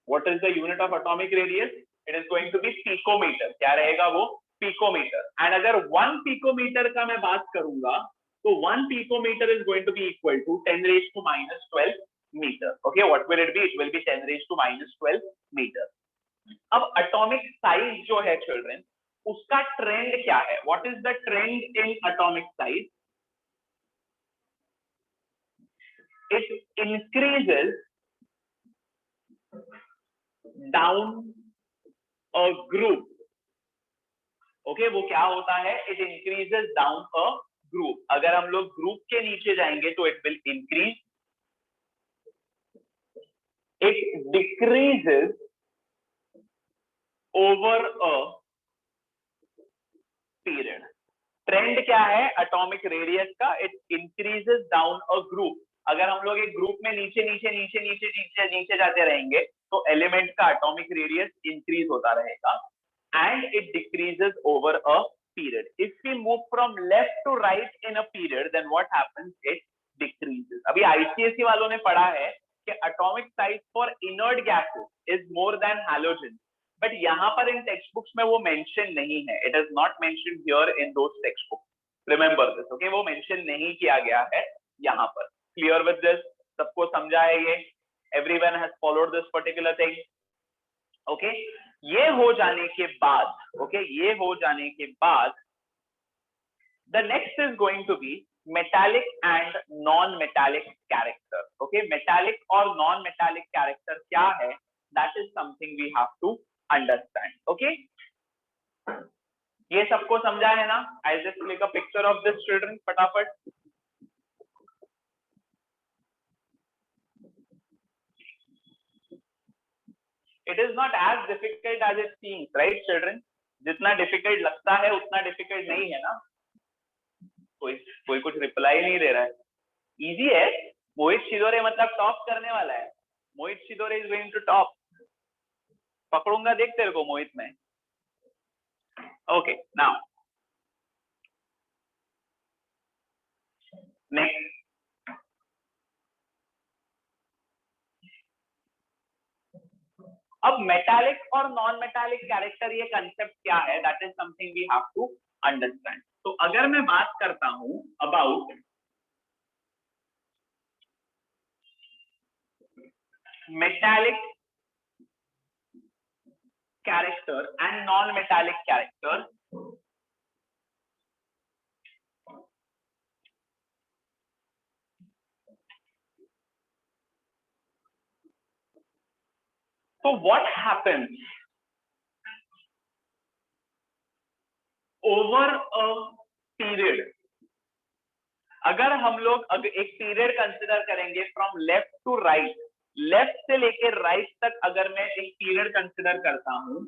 What is the unit of atomic radius? It is going to be picometer. क्या रहेगा वो? Picometer. And अगर 1 picometer का मैं बात करूंगा तो 1 picometer is going to be equal to 10 raised to minus 12 meter. Okay, what will it be? It will be 10 raised to minus 12 meter. अब atomic size जो है children, उसका trend क्या है? What is the trend in atomic size? It increases down a group. Okay, वो क्या होता है? It increases down a group. अगर हम लोग ग्रुप के नीचे जाएंगे तो it will increase, it decreases over a period. Trend क्या है एटॉमिक रेडियस का? It increases down a group. अगर हम लोग एक ग्रुप में नीचे नीचे नीचे नीचे नीचे नीचे जाते रहेंगे तो एलिमेंट का एटॉमिक रेडियस इंक्रीज होता रहेगा, and it decreases over a period. If we move from left to right in a period, then what happens? It decreases. अभी ICSE वालों ने पढ़ा है कि atomic size for inert gases is more than halogen, but यहाँ पर इन textbooks में वो mention नहीं है. It is not mentioned here in those textbooks. Remember this, okay? वो mention नहीं किया गया है यहाँ पर. Clear with this? सबको समझा है ये? Everyone has followed this particular thing. Okay? ये हो जाने के बाद, ओके, ये हो जाने के बाद the next is going to be metallic and non-metallic character. Okay, metallic और non-metallic character क्या है? That is something we have to understand. Okay, ये सबको समझा है ना? I'll just click a picture of this, children, फटाफट. It is not as difficult as it seems, right, children? जितना difficult लगता है उतना difficult नहीं है ना? कोई कुछ रिप्लाई नहीं दे रहा है. इजी है. मोहित शिदोरे मतलब टॉप करने वाला है. Mohit Shidore is going to top. पकड़ूंगा देख तेरे को मोहित में. Okay, now next. अब मेटालिक और नॉन मेटालिक कैरेक्टर ये कंसेप्ट क्या है? That is something we have to understand. तो अगर मैं बात करता हूं about metallic character and non-metallic character, so what happens over a period? अगर हम लोग एक पीरियड कंसिडर करेंगे from left to right, left से लेकर राइट तक अगर मैं एक पीरियड कंसिडर करता हूं,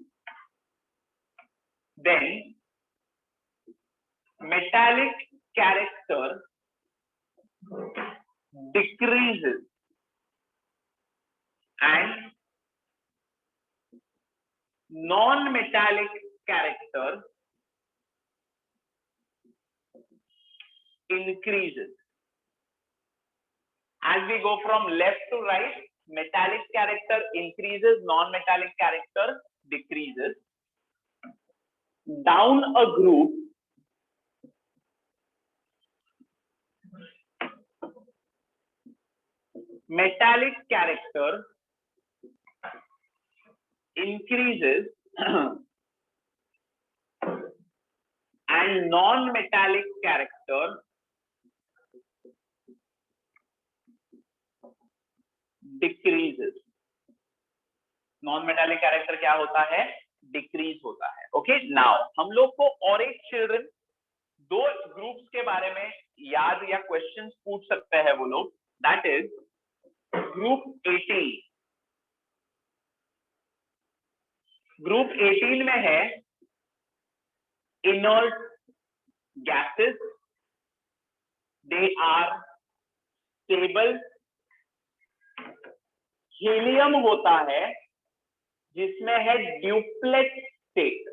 then metallic character decreases and non metallic character increases. As we go from left to right, metallic character increases, non-metallic character decreases. Down a group, metallic character increases and non-metallic character decreases. Non metallic character क्या होता है? Decrease होता है. Okay, now हम लोग को और एक चिल्ड्रन दो ग्रुप्स के बारे में याद या क्वेश्चंस पूछ सकते हैं वो लोग. That is group 18. ग्रुप 18 में है inert gases, they are stable. Helium होता है जिसमें है ड्यूप्लेट स्टेट.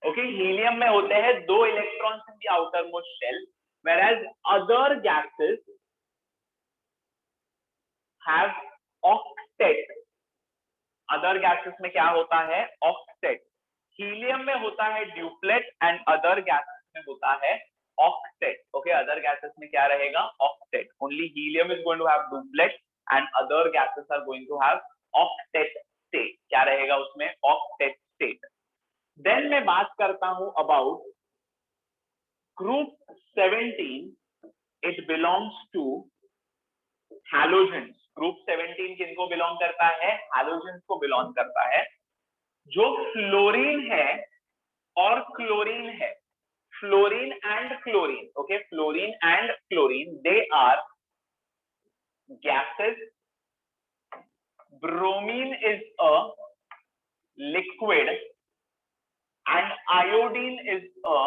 ओके, हीलियम में होते हैं 2 electrons in the outermost shell, whereas other gases have octet. Other gases में क्या होता है? ऑक्टेट. हीलियम में होता है ड्यूप्लेट एंड अदर गैसेस में होता है ऑक्टेट. ओके, अदर गैसेस में क्या रहेगा? Octet. Only helium is going to have duplet and other gases are going to have octet state. क्या रहेगा उसमें? octet state. Then मैं बात करता हूं about group 17. It belongs to halogens. Group 17 किनको belong करता है? halogens को belong करता है. जो फ्लोरीन है और क्लोरीन है, fluorine and chlorine. Okay, fluorine and chlorine, they are gases. Bromine is a liquid and iodine is a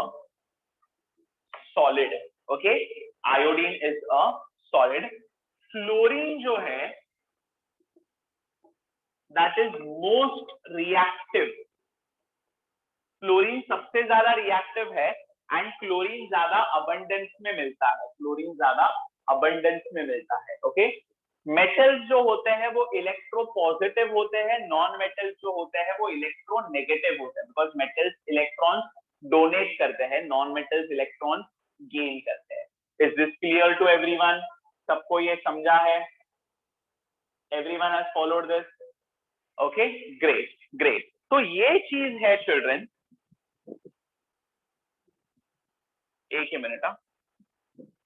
solid. Okay, iodine is a solid. Fluorine जो है that is most reactive. Fluorine सबसे ज्यादा reactive है and chlorine ज्यादा abundance में मिलता है. Fluorine ज्यादा अबंडेंस में मिलता है. ओके, मेटल्स जो होते हैं वो इलेक्ट्रो पॉजिटिव होते हैं, नॉन मेटल्स जो होते हैं वो इलेक्ट्रो नेगेटिव होते हैं, बिकॉज मेटल्स इलेक्ट्रॉन्स डोनेट करते हैं, नॉन मेटल्स इलेक्ट्रॉन्स गेन करते हैं. Is this clear to everyone? सबको ये समझा है? Everyone has followed this? Okay, great great. तो ये चीज है चिल्ड्रन, एक ही minute.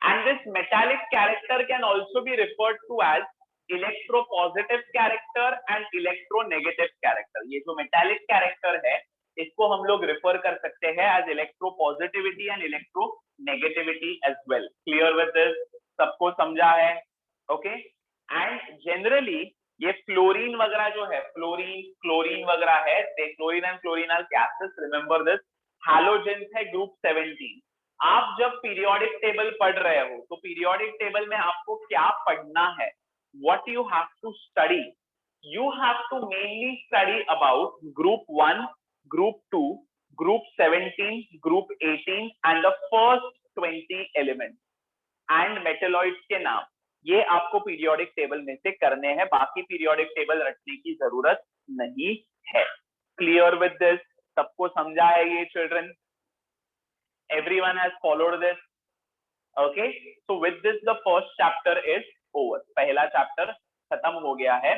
And this metallic character can also be referred to as electropositive character and electronegative character. ये जो metallic character है इसको हम लोग refer कर सकते हैं as electropositivity and electronegativity as well. Clear with this? सबको समझा है? Okay? And generally ये फ्लोरीन वगैरह जो है, फ्लोरीन क्लोरीन वगैरह है, chlorine and chlorine are gases, remember this, halogens है ग्रुप 17। आप जब पीरियोडिक टेबल पढ़ रहे हो तो पीरियोडिक टेबल में आपको क्या पढ़ना है, what you have to study, you have to mainly study about group 1, group 2, group 17, group 18 and the first 20 element and metalloids के नाम, ये आपको पीरियोडिक टेबल में से करने हैं, बाकी पीरियोडिक टेबल रटने की जरूरत नहीं है। Clear with this? सबको समझा है ये children? Everyone has followed this? Okay, so with this the first chapter is over. पहला chapter खत्म हो गया है।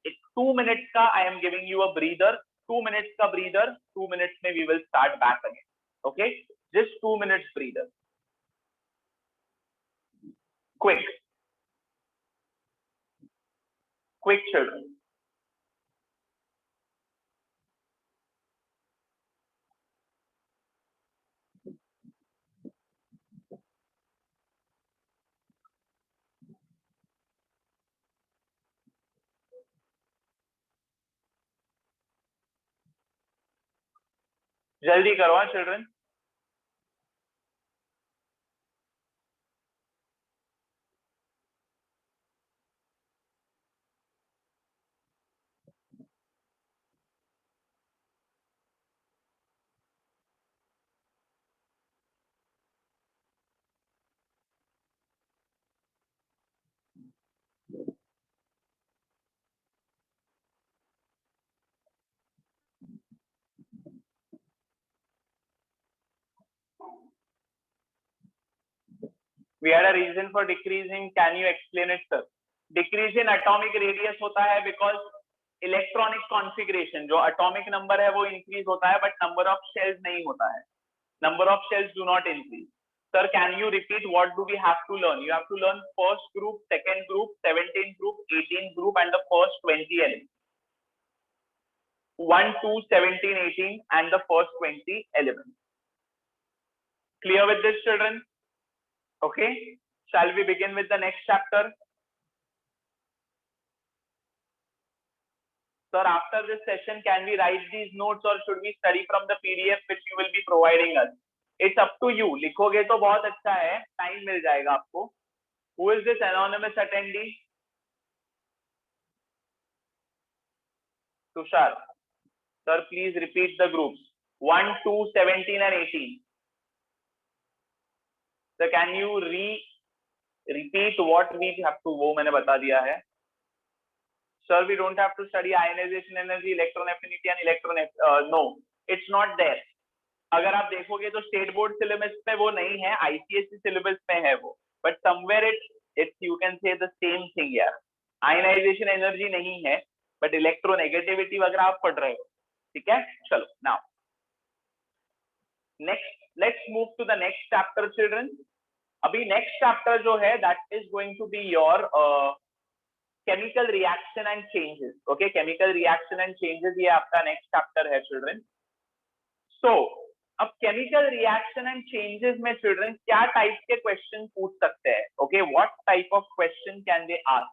एक 2 minutes का I am giving you a breather, 2 minutes का breather, 2 minutes में we will start back again. Okay, just 2 minutes breather. Quick children. जल्दी करो children. We had a reason for decreasing. Can you explain it, sir? Decrease in atomic radius होता है because electronic configuration, जो atomic number है वो increase होता है, but number of shells नहीं होता है, number of shells do not increase. Sir can you repeat what do we have to learn? You have to learn first group, second group, 17 group, 18 group and the first 20 element, 1, 2, 17, 18 and the first 20 elements. Clear with this, children? Okay, shall we begin with the next chapter? Sir, after this session, can we write these notes or should we study from the PDF which you will be providing us? It's up to you. लिखोगे तो बहुत अच्छा है, time मिल जाएगा आपको। Who is this anonymous attendee? Tushar. Sir, please repeat the groups. 1, 2, 17 and 18. Sir, can you repeat what we have to? वो मैंने बता दिया है। Sir, we don't have to study ionization energy, electron affinity and electron. No, it's not there. अगर आप देखोगे तो state board syllabus में वो नहीं है, आईसीएसई सिलेबस में है वो, but somewhere it's you can say the same thing यार। आयनाइजेशन एनर्जी नहीं है, बट इलेक्ट्रोनेगेटिविटी वगैरह आप पढ़ रहे हो, ठीक है? चलो now next, let's move to the next chapter children. अभी नेक्स्ट चैप्टर जो है that is going to be your chemical reaction and changes. Okay, chemical reaction and changes ये आपका नेक्स्ट चैप्टर है चिल्ड्रन। सो अब केमिकल रिएक्शन एंड चेंजेस में children क्या type के क्वेश्चन पूछ सकते हैं? Okay, what type of question can they ask?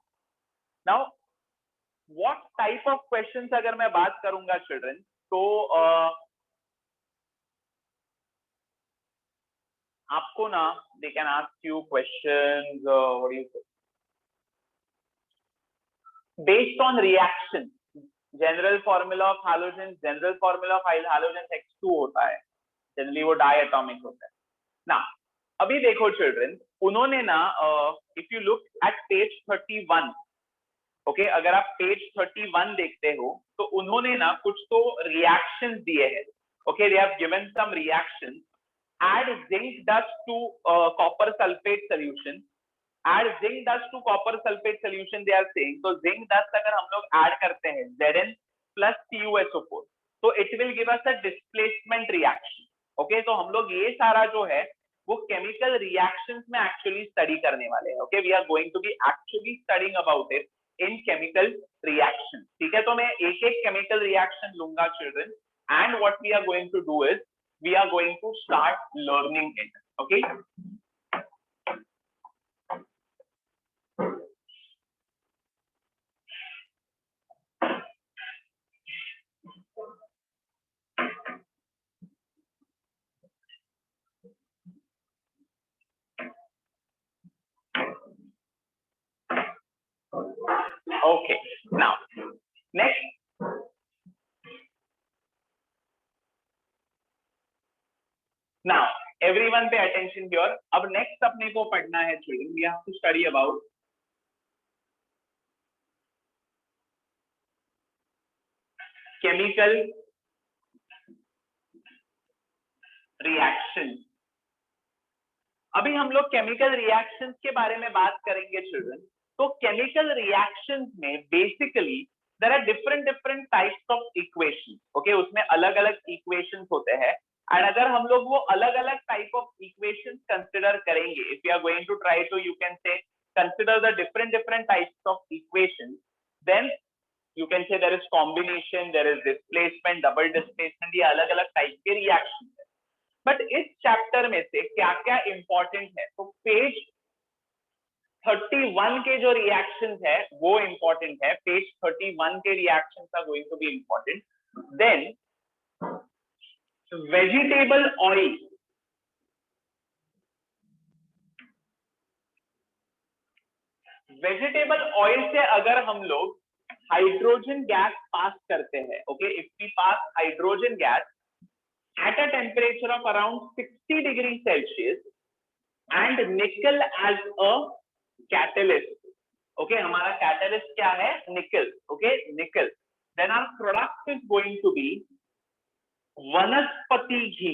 Now what type of questions अगर मैं बात करूंगा चिल्ड्रन, तो आपको ना they can ask you questions, what do you say, based on reaction. General formula of halogen, general formula of halogen X2 होता है, generally वो डायटोमिक होता है ना। अभी देखो चिल्ड्रन, उन्होंने ना if you look eight page 31, okay, अगर आप पेज 31 देखते हो तो उन्होंने ना कुछ तो रिएक्शंस दिए हैं। Okay, they have given some reactions. add zinc dust to copper sulfate solution, add zinc dust to copper sulfate solution they are saying। तो zinc dust अगर हम लोग ऐड करते हैं Zn plus CuSO4, तो it will give us a displacement reaction. Okay, तो हम लोग ये सारा जो है वो केमिकल रिएक्शंस में एक्चुअली स्टडी करने वाले हैं। Okay, we are going to be actually studying about it in chemical reaction. ठीक है, तो मैं एक एक केमिकल रिएक्शन लूंगा children, and what we are going to do is we are going to start learning it. Okay, okay, now next, now everyone pay attention here। अब next अपने को पढ़ना है children, we have to study about chemical reaction। अभी हम लोग chemical reactions के बारे में बात करेंगे चिल्ड्रन। तो केमिकल रिएक्शंस में basically there are different different types of equations. Okay, उसमें अलग अलग इक्वेशंस होते हैं, एंड अगर हम लोग वो अलग अलग टाइप ऑफ इक्वेशंस कंसिडर करेंगे, if you are going to try to you can say consider the different different types of equations, then you can say there is combination, there is displacement, double displacement, ये अलग अलग type के reaction है। But इस chapter में से क्या क्या इंपॉर्टेंट है, तो पेज 31 के जो रिएक्शंस है वो इंपॉर्टेंट है। पेज 31 के reactions are going to be important. Then vegetable oil, vegetable oil से अगर हम लोग हाइड्रोजन गैस पास करते हैं, okay, if we pass hydrogen gas at a temperature of around 60 degrees Celsius and nickel as a catalyst, okay, हमारा catalyst क्या है, nickel, okay, nickel, then our product is going to be वनस्पति घी।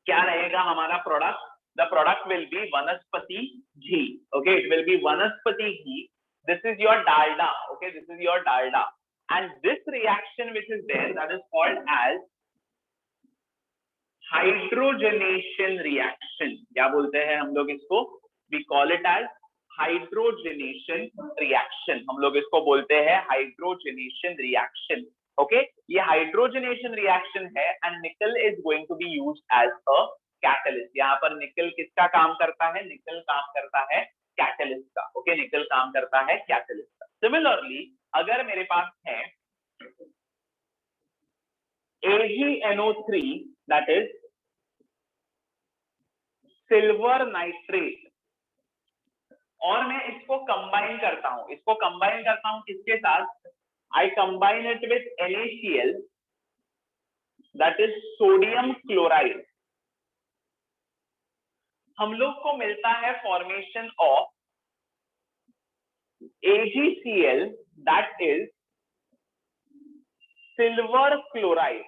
क्या रहेगा हमारा product, the product will be वनस्पति घी। okay, it will be वनस्पति घी, this is your dalda, okay, this is your dalda, and this reaction which is there, that is called as hydrogenation reaction. क्या बोलते हैं हम लोग इसको, we call it as hydrogenation reaction. हम लोग इसको बोलते हैं हाइड्रोजनेशन रिएक्शन। ओके, ये हाइड्रोजनेशन रिएक्शन है and nickel is going to be used as a catalyst. यहाँ पर निकल किसका काम करता है, निकल काम करता है कैटलिस्ट का। ओके, निकल काम करता है कैटलिस्ट का। सिमिलरली अगर मेरे पास है AgNO3, that is silver nitrate, और मैं इसको कंबाइन करता हूं, इसको कंबाइन करता हूं किसके साथ, आई combine it with NaCl, that is sodium chloride. हम लोग को मिलता है formation of AgCl, that is silver chloride.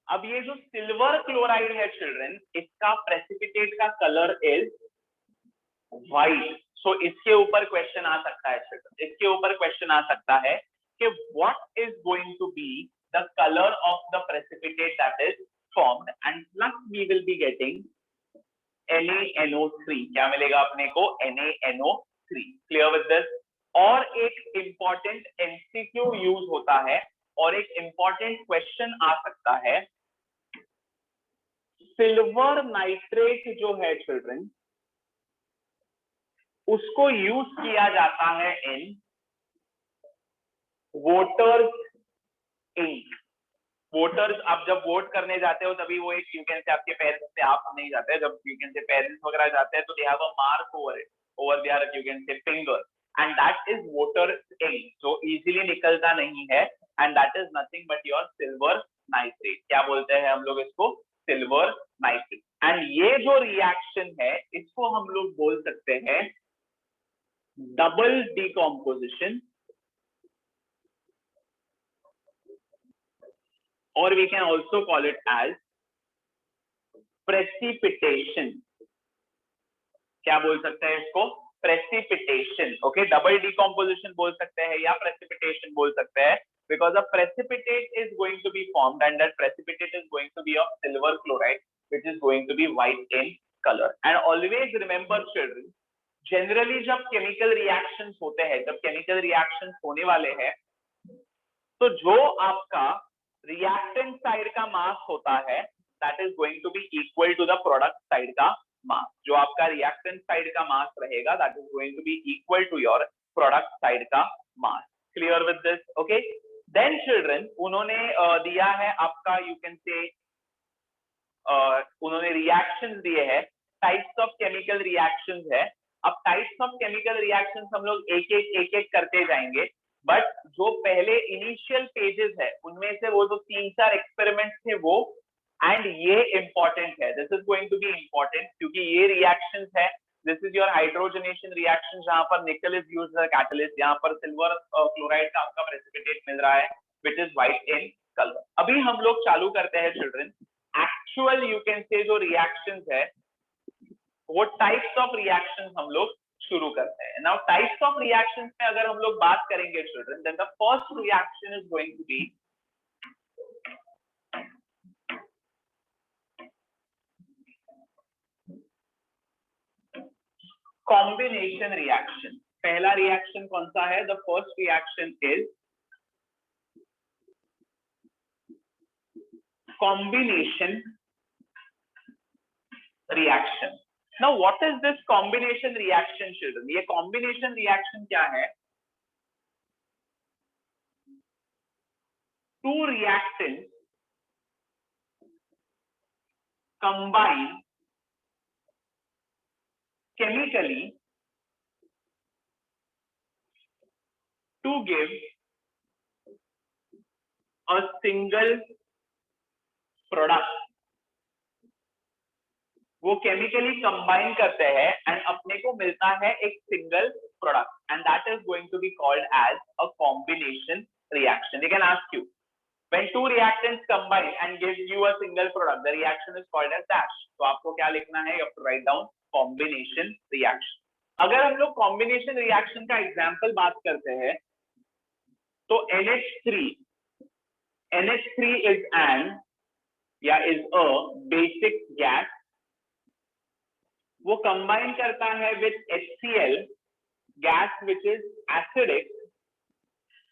अब ये जो सिल्वर क्लोराइड है चिल्ड्रन, इसका प्रेसिपिटेट का कलर इज व्हाइट। सो इसके ऊपर क्वेश्चन आ सकता है चिल्ड्रन, इसके ऊपर क्वेश्चन आ सकता है कि what is going to be the colour of the precipitate that is formed, and plus we will be getting NaNO3। क्या मिलेगा अपने को, NaNO3। Clear with this. और एक इंपॉर्टेंट MCQ यूज होता है और एक इंपॉर्टेंट क्वेश्चन आ सकता है, सिल्वर नाइट्रेट जो है चिल्ड्रन, उसको यूज किया जाता है इन वोटर्स इंक। वोटर्स, आप जब वोट करने जाते हो तभी वो एक यू कैन से आपके पेरेंट्स से आप नहीं जाते हैं, जब यू कैन से पेरेंट्स वगैरह जाते हैं तो they have a mark over it, over there you can say finger, and that is voter ink, जो इजीली निकलता नहीं है, and that is nothing but your silver nitrate. क्या बोलते हैं हम लोग इसको, सिल्वर नाइट्रेट। एंड ये जो रिएक्शन है इसको हम लोग बोल सकते हैं डबल डिकॉम्पोजिशन, और we can also call it as precipitation. क्या बोल सकते हैं इसको, प्रेसिपिटेशन। ओके, डबल डिकॉम्पोजिशन बोल सकते हैं या प्रेसिपिटेशन बोल सकते हैं, because a precipitate is going to be formed, and that precipitate is going to be of silver chloride, which is going to be white in color. And always remember children, generally जब chemical reactions होते हैं, जब chemical reactions होने वाले हैं, तो जो आपका रिएक्टेंट साइड का मास होता है that is going to be equal to the product side का मास. जो आपका रिएक्टेंट साइड का मास रहेगा that is going to be equal to your product side का mass. Clear with this? Okay. Then children उन्होंने दिया है आपका, यू कैन से उन्होंने रिएक्शंस दिए हैं, टाइप्स ऑफ केमिकल रिएक्शंस है. अब टाइप्स ऑफ केमिकल रिएक्शंस हम लोग एक एक करते जाएंगे, बट जो पहले इनिशियल पेजेस है उनमें से वो जो 3-4 एक्सपेरिमेंट्स थे वो, एंड ये इंपॉर्टेंट है, this is going to be important क्योंकि ये रिएक्शंस है. This is your hydrogenation reaction जहां पर nickel is used as a catalyst, यहाँ पर सिल्वर क्लोराइड का आपका प्रेसिपिटेट मिल रहा है which is white in colour. अभी हम लोग चालू करते हैं चिल्ड्रन एक्चुअल यू कैन से जो रिएक्शंस है वो टाइप्स ऑफ रिएक्शंस हम लोग शुरू करते हैं. नाउ टाइप्स ऑफ रिएक्शंस में अगर हम लोग बात करेंगे children, then the first reaction is going to be combination reaction. पहला रिएक्शन कौन सा है? The first reaction is combination reaction. Now what is this combination reaction children? ये combination reaction क्या है? Two reactants combine chemically to give a single product. वो chemically combine करते हैं एंड अपने को मिलता है एक single product, and that is going to be called as a combination reaction. They can ask you when two reactants combine and give you a single product, the reaction is called as dash. तो आपको क्या लिखना है? You have to write down combination reaction. अगर हम लोग combination reaction का example बात करते हैं तो NH3 इज एन या इज अ बेसिक गैस. वो कंबाइन करता है with HCl gas which is acidic,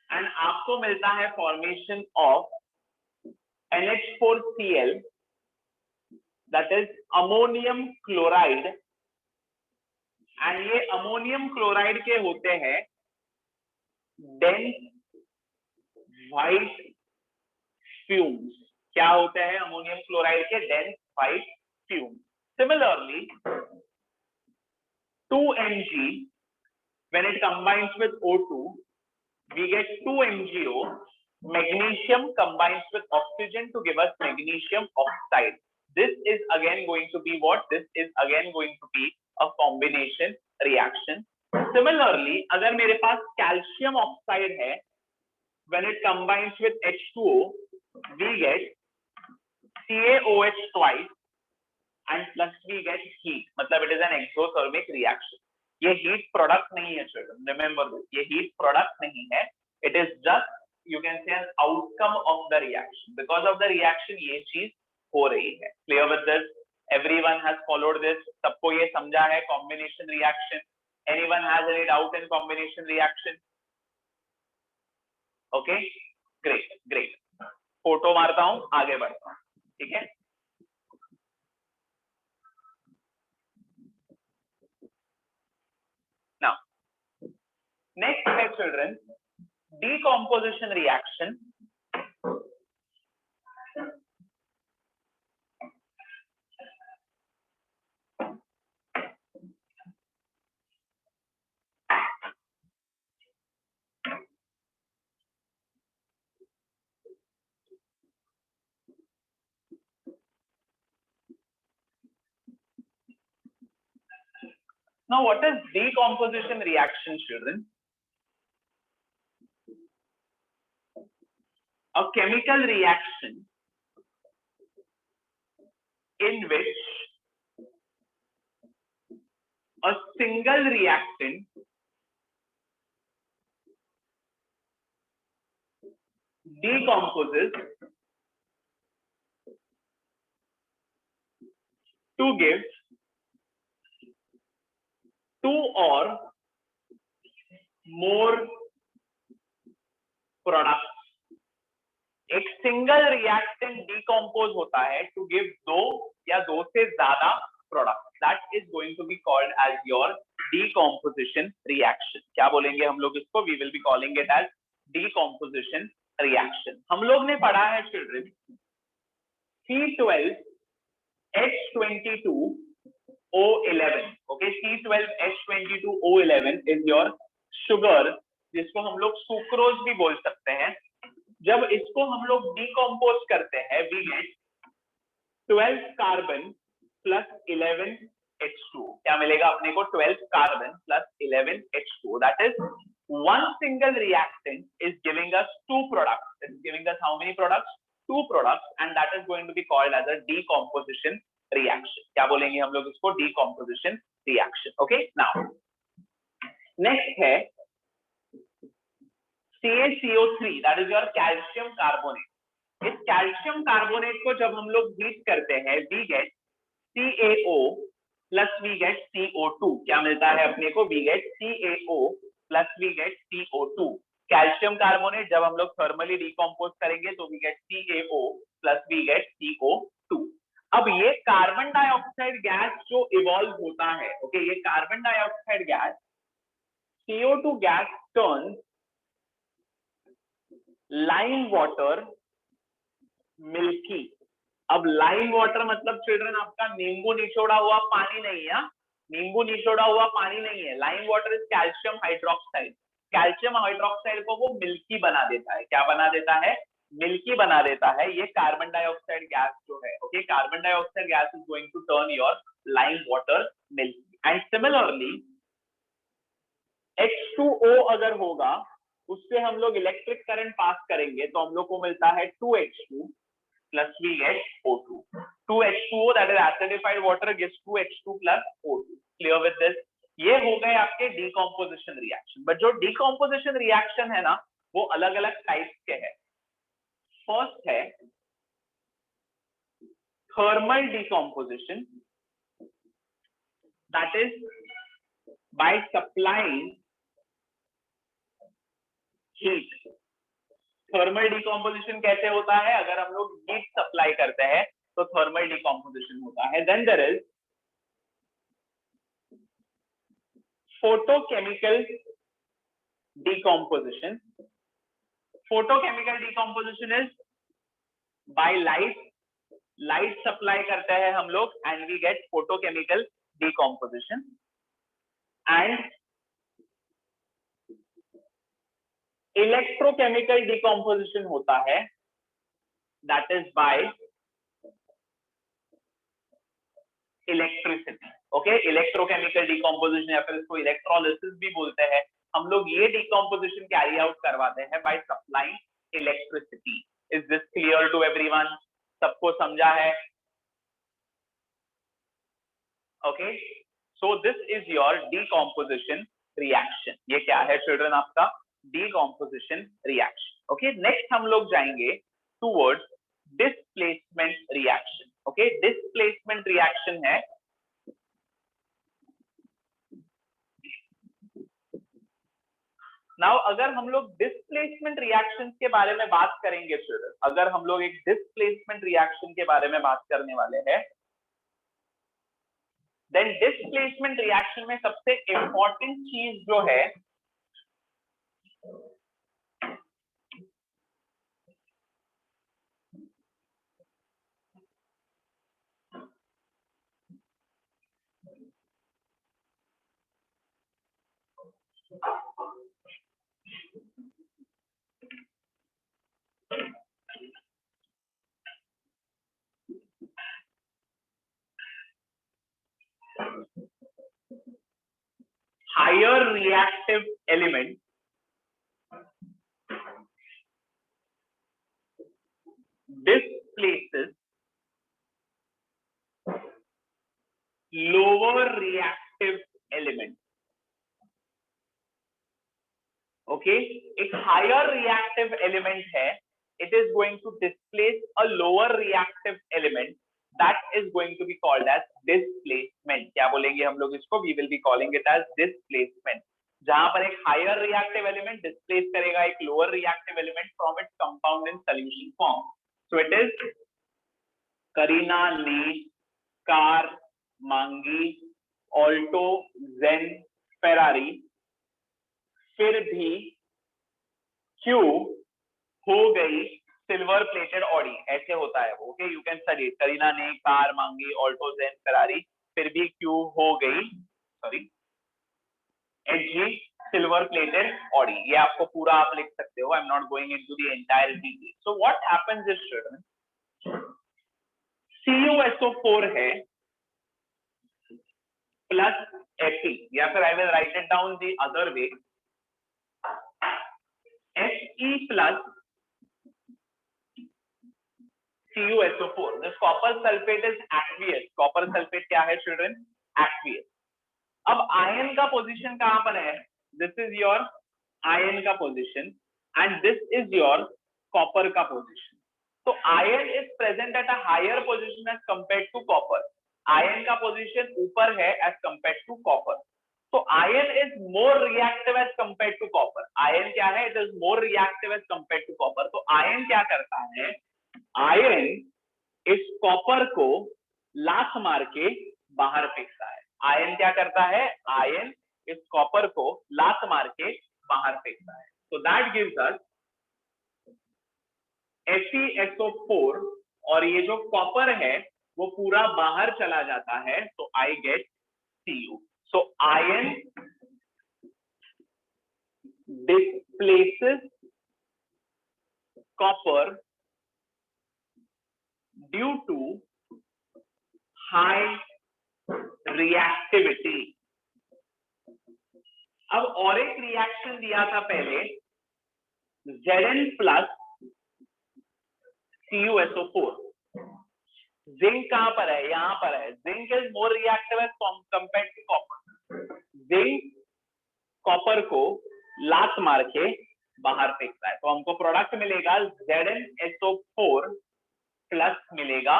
and आपको मिलता है formation of NH4Cl that is ammonium chloride. And ये अमोनियम क्लोराइड के होते हैं डेंस व्हाइट फ्यूम्स. क्या होते हैं अमोनियम क्लोराइड के? Dense white fumes. Similarly, 2Mg, when it combines with O2, we get 2MgO. Magnesium combines with oxygen to give us magnesium oxide. This is again going to be what? This is again going to be a combination reaction. Similarly, अगर मेरे पास calcium oxide है, when it combines with H2O, we get CaOH twice. And plus we get heat, मतलब it is an exothermic reaction. ये heat product नहीं है children, remember this. ये heat product नहीं है, it is just you can say an outcome of the reaction. Because of the reaction ये चीज हो रही है. Clear with this? Everyone has followed this. सबको ये समझा है combination reaction. Anyone has any doubt in combination reaction? Okay, great. Photo मारता हूँ, आगे बढ़ता हूँ, ठीक है. Now, next है children, decomposition reaction. Now, what is decomposition reaction, children? A chemical reaction in which a single reactant decomposes to give two or more products. एक single reactant decompose होता है टू गिव दो या दो से ज्यादा product. That is going to be called as your decomposition reaction. क्या बोलेंगे हम लोग इसको? We will be calling it as decomposition reaction. हम लोग ने पढ़ा है children C12H22O11. Okay, C12H22O11 is your sugar, जिसको हम लोग सुक्रोज भी बोल सकते हैं. जब इसको हम लोग डिकम्पोज करते हैं, we get 12 carbon plus 11 H2. क्या मिलेगा अपने को? 12 carbon plus 11 H2. That is one single reactant is giving us two products. It's giving us how many products? Two products, and that is going to be called as a decomposition reaction. क्या बोलेंगे हम लोग इसको? Decomposition reaction. Okay, now next है CaCO3, that is your calcium carbonate. इस calcium carbonate को जब हम लोग हीट करते हैं, we get CaO plus we get CO2. क्या मिलता है अपने को? We get CaO plus we get CO2. Calcium carbonate जब हम लोग थर्मली डिकम्पोज करेंगे तो we get CaO plus we get CO2. अब ये कार्बन डाइऑक्साइड गैस जो इवॉल्व होता है, ओके, ये carbon dioxide gas CO2 gas turns lime water milky. अब लाइम वाटर मतलब चिल्ड्रन आपका नींबू निचोड़ा हुआ पानी नहीं है. नींबू निचोड़ा हुआ पानी नहीं है. Lime water is calcium hydroxide. Calcium hydroxide को वो मिल्की बना देता है. क्या बना देता है? मिल्की बना देता है. ये कार्बन डाइऑक्साइड गैस जो है, okay, carbon dioxide gas is going to turn your lime water milky. And similarly H2O अगर होगा, उससे हम लोग इलेक्ट्रिक करंट पास करेंगे तो हम लोग को मिलता है 2H2 plus we get O2. 2H2O, that is acidified water, gives 2H2 plus O2. Clear with this? ये हो गए आपके decomposition reaction. बट जो decomposition reaction है ना, वो अलग अलग टाइप्स के हैं. फर्स्ट है thermal decomposition, that is by supplying heat. Thermal decomposition कैसे होता है? अगर हम लोग हीट सप्लाई करते हैं तो थर्मल डिकम्पोजिशन होता है. Then there is photochemical decomposition. Photochemical decomposition is by light supply करते हैं हम लोग and we get photochemical decomposition. And electrochemical decomposition होता है, that is by electricity. Okay, electrochemical decomposition या फिर इसको इलेक्ट्रोलिसिस भी बोलते हैं. हम लोग ये डिकम्पोजिशन कैरी आउट करवाते हैं by supplying electricity. Is this clear to everyone? सबको समझा है? Okay, so this is your decomposition reaction. ये क्या है चिल्ड्रन? आपका decomposition reaction. Okay, next हम लोग जाएंगे towards displacement reaction. Okay, displacement reaction है now. अगर हम लोग displacement reactions के बारे में बात करेंगे चिल्ड्रन, अगर हम लोग एक displacement reaction के बारे में बात करने वाले हैं, then displacement reaction में सबसे important चीज जो है higher reactive element displaces lower reactive element. Okay, एक हायर रिएक्टिव एलिमेंट है, it is going to displace a lower reactive element that is going to be called as displacement. क्या बोलेंगे हम लोग इसको? We will be calling it as displacement. जहां पर एक higher reactive element displace करेगा एक lower reactive element from its compound in solution form. So it is Kareena ने कार मांगी, ऑल्टो, जेन, फेरारी, फिर भी क्यों हो गई सिल्वर प्लेटेड ऑडी. ऐसे होता है वो. Okay, you can study. Kareena ने कार मांगी, ऑल्टो, जेन, फेरारी, फिर भी क्यों हो गई, sorry, Hg silver plated Audi. ये आपको पूरा आप लिख सकते हो. I am not going into the entire detail. So what happens is student, CuSO4 है प्लस Fe, या फिर I will write it down the other way, Fe plus CuSO4. This copper sulfate is aqueous. Copper sulfate क्या है children? Aqueous. अब ion का position कहां पर है? This is your आयन का position and this is your copper का position. So iron is present at a higher position as compared to copper. Iron का position ऊपर है as compared to copper. So iron is more reactive as compared to copper. Iron क्या है? It is more reactive as compared to copper. तो iron क्या करता है? Iron इस copper को लात मार के बाहर फेंकता है. Iron क्या करता है? Iron इस copper को लात मार के बाहर फेंकता है. So that gives us FeSO4 और ये जो कॉपर है वो पूरा बाहर चला जाता है. तो I get Cu. So ion displaces copper due to high reactivity. अब और एक रिएक्शन दिया था पहले, Zn प्लस CuSO4. जिंक कहां पर है? यहां पर है. Zinc is more reactive as compared to copper. Zinc copper को लात मार के बाहर फेंकता है. तो हमको प्रोडक्ट मिलेगा ZnSO4 प्लस मिलेगा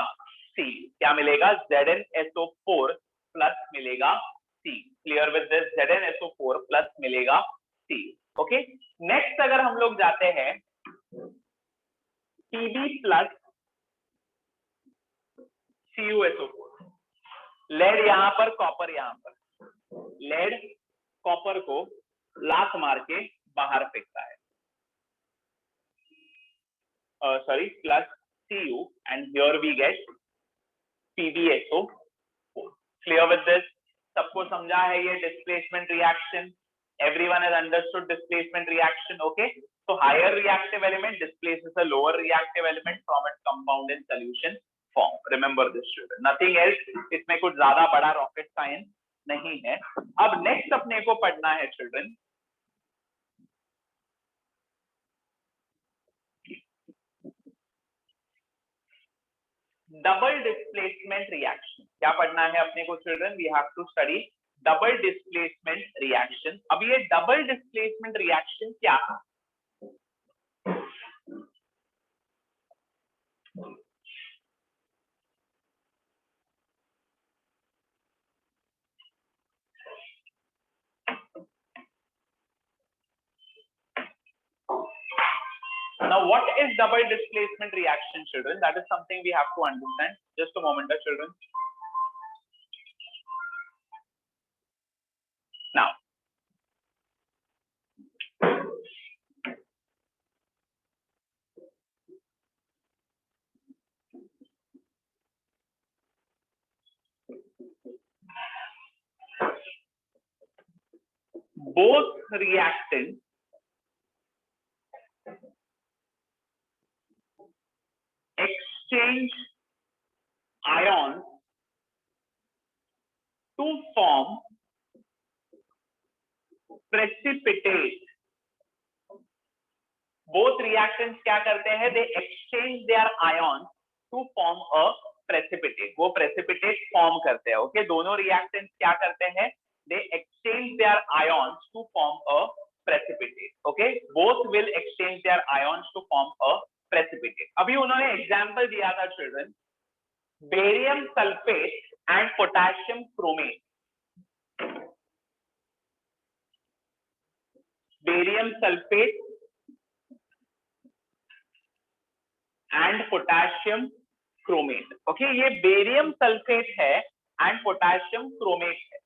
C. क्या मिलेगा? ZnSO4 प्लस मिलेगा C. Clear with this? ZnSO4 plus मिलेगा C. ओके, नेक्स्ट अगर हम लोग जाते हैं Pb प्लस CuSO4. लेड यहां पर, कॉपर यहां पर. लेड कॉपर को लात मार के बाहर फेंकता है. Sorry, plus Cu and here we get PbSO4. Clear with this? सबको समझा है ये displacement reaction? Everyone has understood displacement reaction. Okay, so higher reactive element displaces a lower reactive element from its compound in solution form. Remember this children, nothing else. इसमें कुछ ज्यादा बड़ा rocket science नहीं है. अब next अपने को पढ़ना है children double displacement reaction. क्या पढ़ना है अपने को children? We have to study double displacement reaction. अब ये डबल डिस्प्लेसमेंट रिएक्शन क्या है? Now what is double displacement reaction children? That is something we have to understand. Just a moment children. Now both reactants exchange ions to form precipitate. Both reactants क्या करते हैं? They exchange their ions to form a precipitate. वो precipitate form करते हैं. Okay, दोनों reactants क्या करते हैं? They exchange their ions to form a precipitate. Okay, both will exchange their ions to form a precipitate. अभी उन्होंने एग्जाम्पल दिया था children, barium sulphate and potassium chromate. Barium sulphate and potassium chromate. Okay, ये barium sulphate है and potassium chromate है।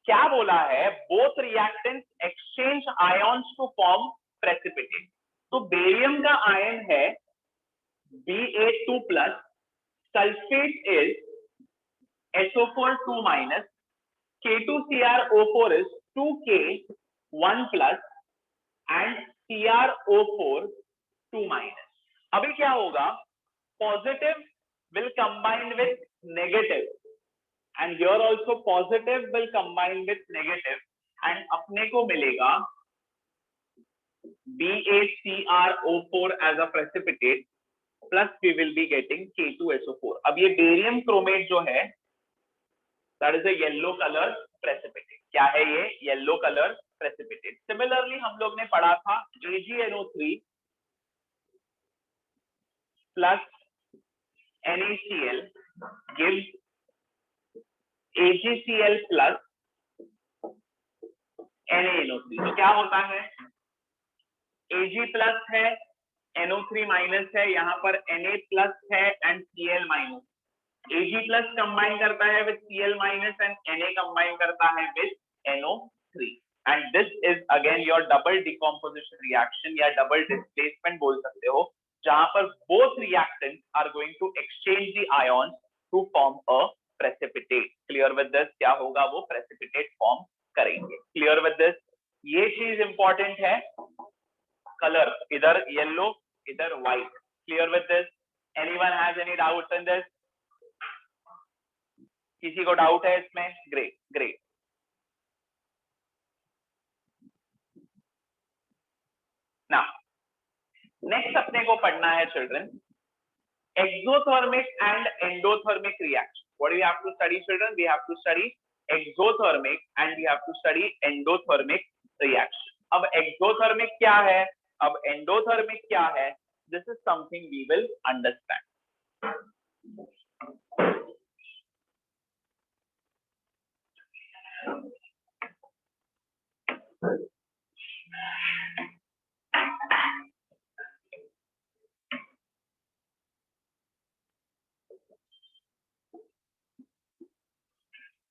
क्या बोला है? Both reactants exchange ions to form precipitate. तो बेरियम का आयन है Ba2 plus, sulphate is SO4 2 minus, K2CrO4 is 2K1 plus and CrO4 2 minus. अभी क्या होगा? Positive will combine with negative and here also positive will combine with negative and अपने को मिलेगा BaCrO4 as a precipitate plus we will be getting K2SO4. अब ये barium chromate जो है that is a yellow color precipitate. क्या है ये? Yellow colour precipitate. सिमिलरली हम लोग ने पढ़ा था AgNO3 plus NaCl gives AgCl plus NaNO3। तो क्या होता है? Ag प्लस है, NO3 माइनस है, यहाँ पर Na प्लस है and Cl minus. Ag plus combine करता है with Cl minus and Na combine करता है with NO3 and this is again your double decomposition reaction या डबल डिस्प्लेसमेंट बोल सकते हो, जहां पर both reactants are going to exchange the ions to form a precipitate. Clear with this? क्या होगा? वो प्रेसिपिटेट फॉर्म करेंगे। Clear with this? ये चीज इंपॉर्टेंट है, कलर इधर येलो इधर white. Clear with this? Anyone has any doubts in this? किसी को डाउट है इसमें? Great great. नाउ नेक्स्ट अपने को पढ़ना है children exothermic and endothermic reaction. What do we have to study, children? We have to study exothermic and we have to study endothermic reaction. अब exothermic क्या है? अब endothermic क्या है? This is something we will understand.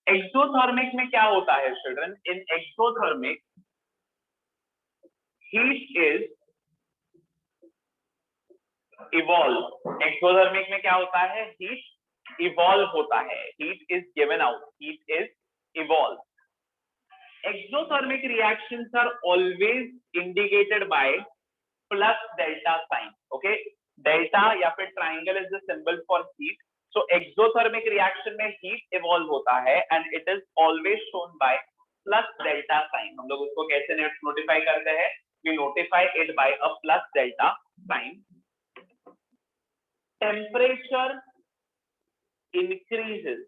Exothermic में क्या होता है children? In exothermic heat is evolve. Exothermic में क्या होता है? हीट इवॉल्व होता है, heat is given out, heat is evolve. Exothermic reactions are always indicated by plus delta sign. Okay, delta या फिर triangle is the symbol for heat. So exothermic reaction में heat evolve होता है and it is always shown by plus delta sign. हम लोग उसको कैसे notify करते हैं? We notify it by a plus delta sign. Temperature increases.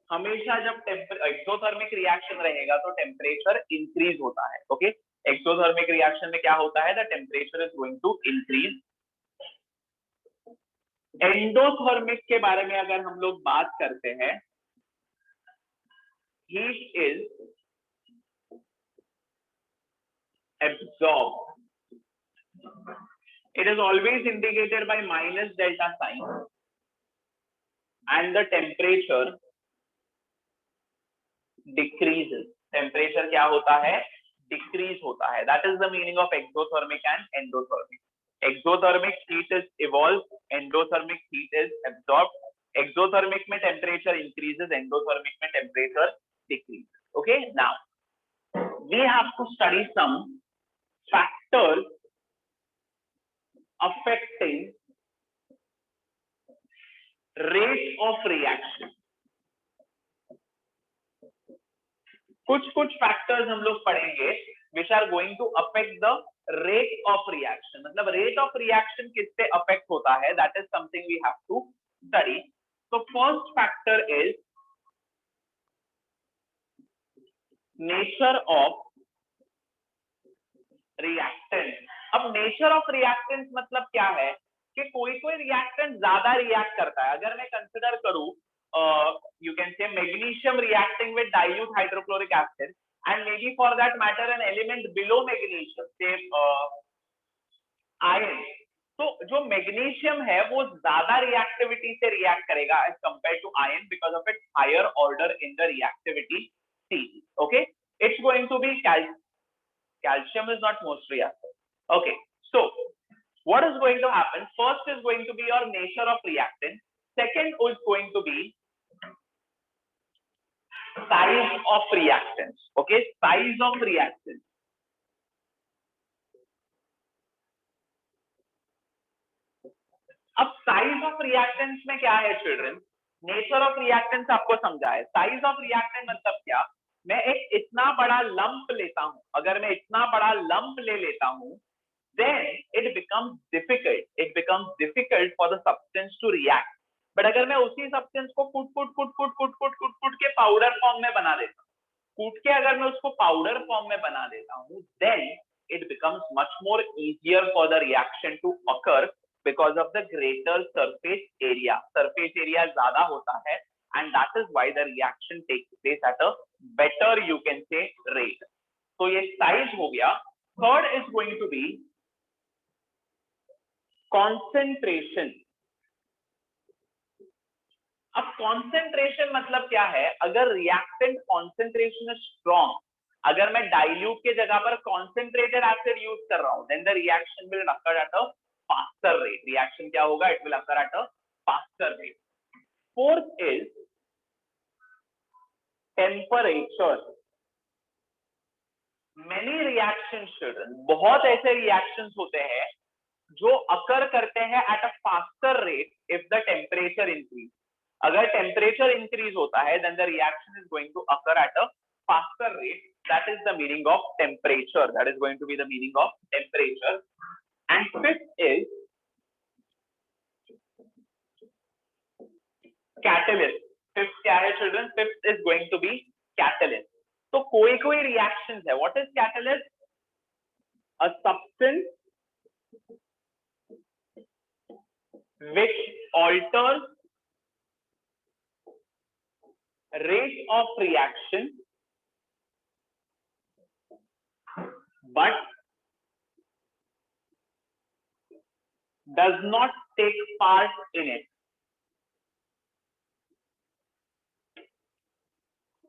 हमेशा जब एक्सोथर्मिक रिएक्शन रहेगा तो टेम्परेचर इंक्रीज होता है। ओके, एक्सोथर्मिक रिएक्शन में क्या होता है? The temperature is going to increase. Endothermic के बारे में अगर हम लोग बात करते हैं, heat is absorb. It is always indicated by minus delta sign and the temperature decreases. Temperature क्या होता है? डिक्रीज होता है। That is the meaning of exothermic and endothermic. Exothermic heat is evolve, endothermic heat is absorb. Exothermic में temperature increases, endothermic में temperature decreases. Okay, now we have to study some factors affecting rate of reaction. कुछ factors हम लोग पढ़ेंगे which are going to affect the rate of reaction. मतलब rate of reaction किससे affect होता है? That is something we have to study. तो first factor is nature of reactant. अब नेचर ऑफ रिएक्टेंट मतलब क्या है? कि कोई कोई रिएक्टेंट ज्यादा रिएक्ट करता है. अगर मैं कंसिडर करूं, you can say magnesium reacting with dilute hydrochloric acid, and maybe for that matter an element below magnesium, say iron. तो जो मैग्नीशियम है वो ज्यादा रिएक्टिविटी से रिएक्ट करेगा as compare to iron because of its higher order in the reactivity C. Okay, it's going to be calcium is not most reactive. Okay, so what is going to happen? First is going to be your nature of reactant. Second is going to be size of reactants. Okay, size of reactants. अब size of reactants में क्या है children? Nature of reactants आपको समझा है. Size of reactant मतलब क्या? मैं एक इतना बड़ा लंप लेता हूं. अगर मैं इतना बड़ा लंप ले लेता हूं, then it becomes difficult for the substance to react. But अगर मैं उसी सब्सटेंस को कूट के पाउडर फॉर्म में बना देता हूँ, कूट के अगर मैं उसको पाउडर फॉर्म में बना देता हूँ, then it becomes much more easier for the reaction to occur because of the greater surface area. Surface area ज्यादा होता है, and that is why the reaction takes place at a better, you can say, rate. तो ये size हो गया. Third is going to be concentration. अब concentration मतलब क्या है? अगर reactant concentration is strong, अगर मैं dilute के जगह पर concentrated acid यूज कर रहा हूं, then the reaction will occur at a faster rate. Reaction क्या होगा? It will occur at a faster rate. Fourth is temperature. Many reactions, children, बहुत ऐसे reactions होते हैं जो occur करते हैं at a faster rate if the temperature increase. अगर temperature increase होता है, then the reaction is going to occur at a faster rate. That is the meaning of temperature. That is going to be the meaning of temperature. And fifth is catalyst. Fifth क्या है children? Fifth is going to be catalyst. तो कोई कोई reactions है. What is catalyst? A substance which alters rate of reaction but does not take part in it.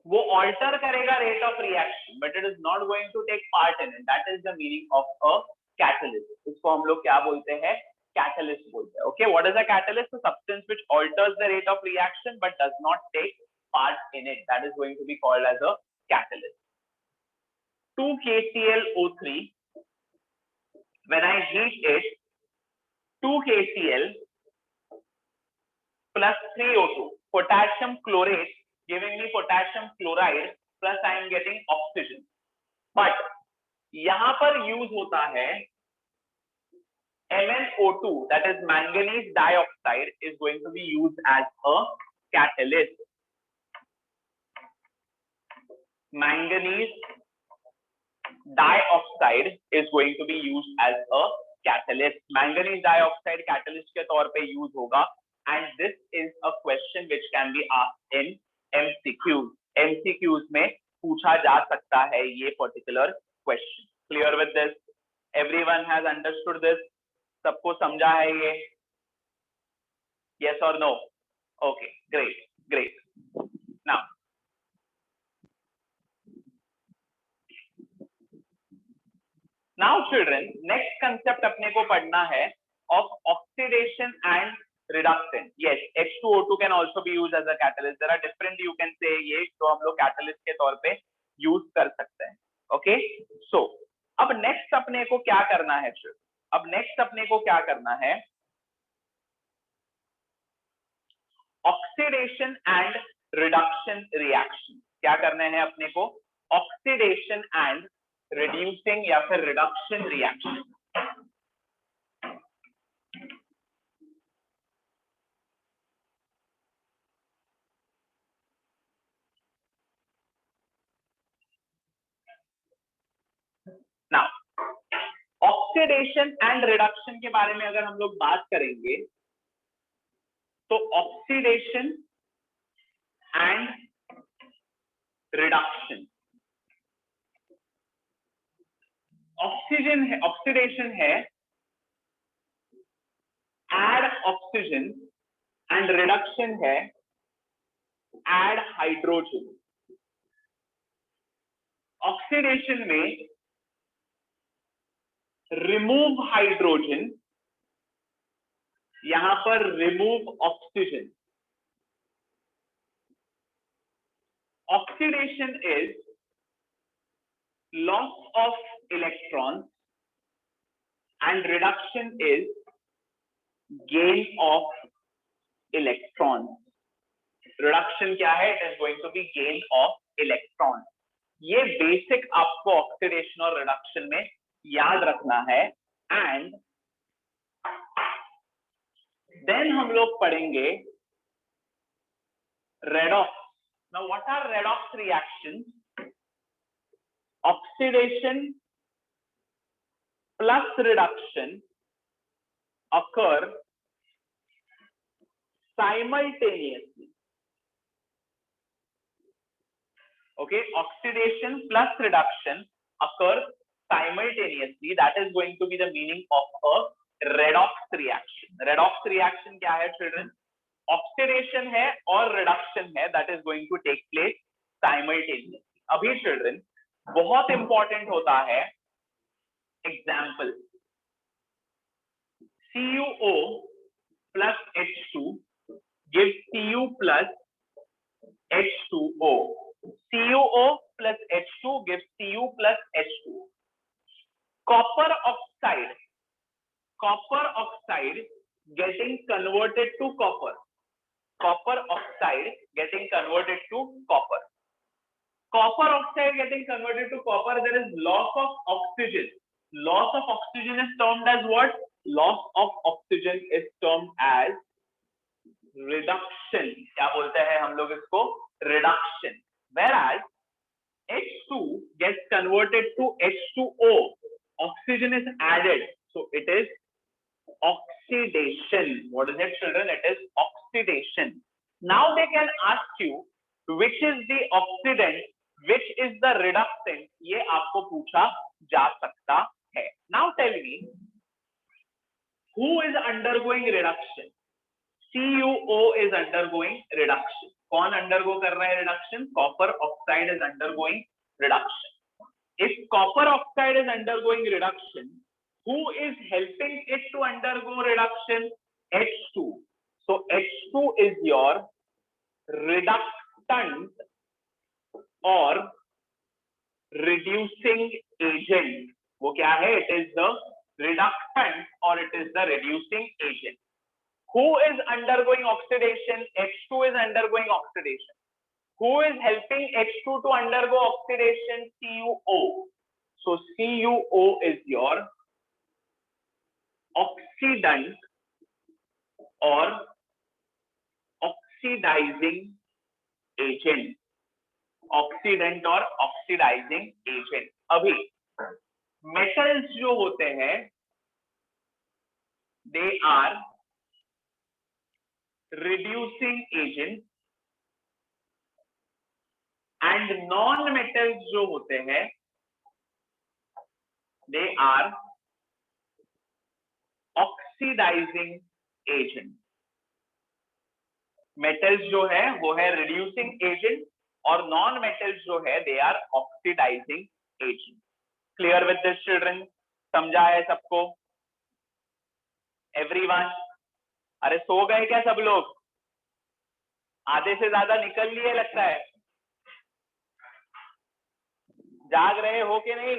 वो alter करेगा rate of reaction but it is not going to take part in it. That is the meaning of a catalyst. इसको हम लोग क्या बोलते हैं? Catalyst बोलते हैं. Okay, what is a catalyst? A substance which alters the rate of reaction but does not take part in it. That is going to be called as a catalyst. 2KClO3, when I heat it, 2KCl plus 3O2, potassium chlorate giving me potassium chloride plus I am getting oxygen. But यहाँ पर use होता है MnO2, that is manganese dioxide, is going to be used as a catalyst. Manganese dioxide is going to be used as a catalyst. Manganese dioxide catalyst के तौर पे use होगा, and this is a question which can be asked in MCQs. MCQs में पूछा जा सकता है ये particular question. Clear with this? Everyone has understood this? सबको समझा है ये? Yes or no? Okay, great, great. Now children, next concept अपने को पढ़ना है of oxidation and reduction. Yes, H2O2 can also be used as a catalyst. There are different, you can say, ये तो हम लोग catalyst के तौर पे use कर सकते हैं. Okay, so अब next अपने को क्या करना है children? अब next अपने को क्या करना है? Oxidation and reduction reaction. क्या करने हैं अपने को? Oxidation and reducing या फिर reduction reaction. Now, oxidation and reduction के बारे में अगर हम लोग बात करेंगे तो ऑक्सीडेशन एंड रिडक्शन, ऑक्सीजन है, ऑक्सीडेशन है एड ऑक्सीजन एंड रिडक्शन है एड हाइड्रोजन। ऑक्सीडेशन में रिमूव हाइड्रोजन, यहां पर remove oxygen. Oxidation is loss of electron and reduction is gain of electron. Reduction क्या है? It is going to be gain of electron. ये basic आपको oxidation और reduction में याद रखना है। एंड देन हम लोग पढ़ेंगे redox. Now what are redox reactions? Oxidation plus reduction occur simultaneously. Okay, oxidation plus reduction occur simultaneously. That is going to be the meaning of a redox reaction. Redox reaction क्या है children? Oxidation है और reduction है, that is going to take place simultaneously. अभी children बहुत important होता है example. CuO plus H2 gives Cu plus H2O. CuO plus H2 gives Cu plus H2. Copper oxide getting converted to copper. Copper oxide getting converted to copper. Copper oxide getting converted to copper, there is loss of oxygen. Loss of oxygen is termed as what? Loss of oxygen is termed as reduction. क्या बोलते हैं हम लोग इसको? Reduction. Whereas H2 gets converted to H2O. Oxygen is added, so it is oxidation. What is it, children? It is oxidation. Now they can ask you which is the oxidant, which is the reductant. ये आपको पूछा जा सकता है. Now tell me, who is undergoing reduction? CuO is undergoing reduction. कौन undergo कर रहा है reduction? Copper oxide is undergoing reduction. If copper oxide is undergoing reduction, who is helping it to undergo reduction? H2. So H2 is your reductant or reducing agent. वो क्या है? It is the reductant or it is the reducing agent. Who is undergoing oxidation? H2 is undergoing oxidation. Who is helping H2 to undergo oxidation? CuO. So CuO is your oxidant or oxidizing agent. Oxidant or oxidizing agent. अभी metals जो होते हैं, they are reducing agent and non-metals जो होते हैं, they are oxidizing agent. metals जो है वो है reducing agent और non-metals जो है they are oxidizing agent. Clear with this children? समझा है सबको? Everyone? अरे सो गए क्या सब लोग? आधे से ज्यादा निकल लिए लगता है. जाग रहे हो कि नहीं?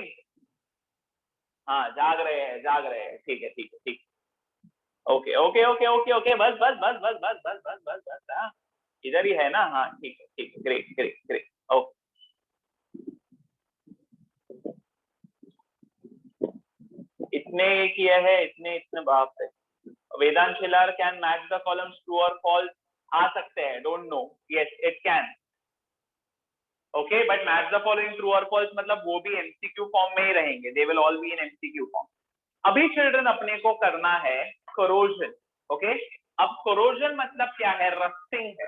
हाँ जाग रहे हैं. ठीक है. ओके. बस इधर ही है ना? हाँ ठीक है. ग्रेट. ओके. इतने किया है, इतने बाप है. Vedant Khilar can match the columns true और फॉल्स. आ सकते हैं, don't know. Yes it can. Okay, but match the following true और फॉल्स मतलब वो भी एमसीक्यू फॉर्म में ही रहेंगे. They will all be in MCQ form. अभी चिल्ड्रन अपने को करना है कोरोजन, ओके। अब कोरोजन मतलब क्या है, रस्टिंग है,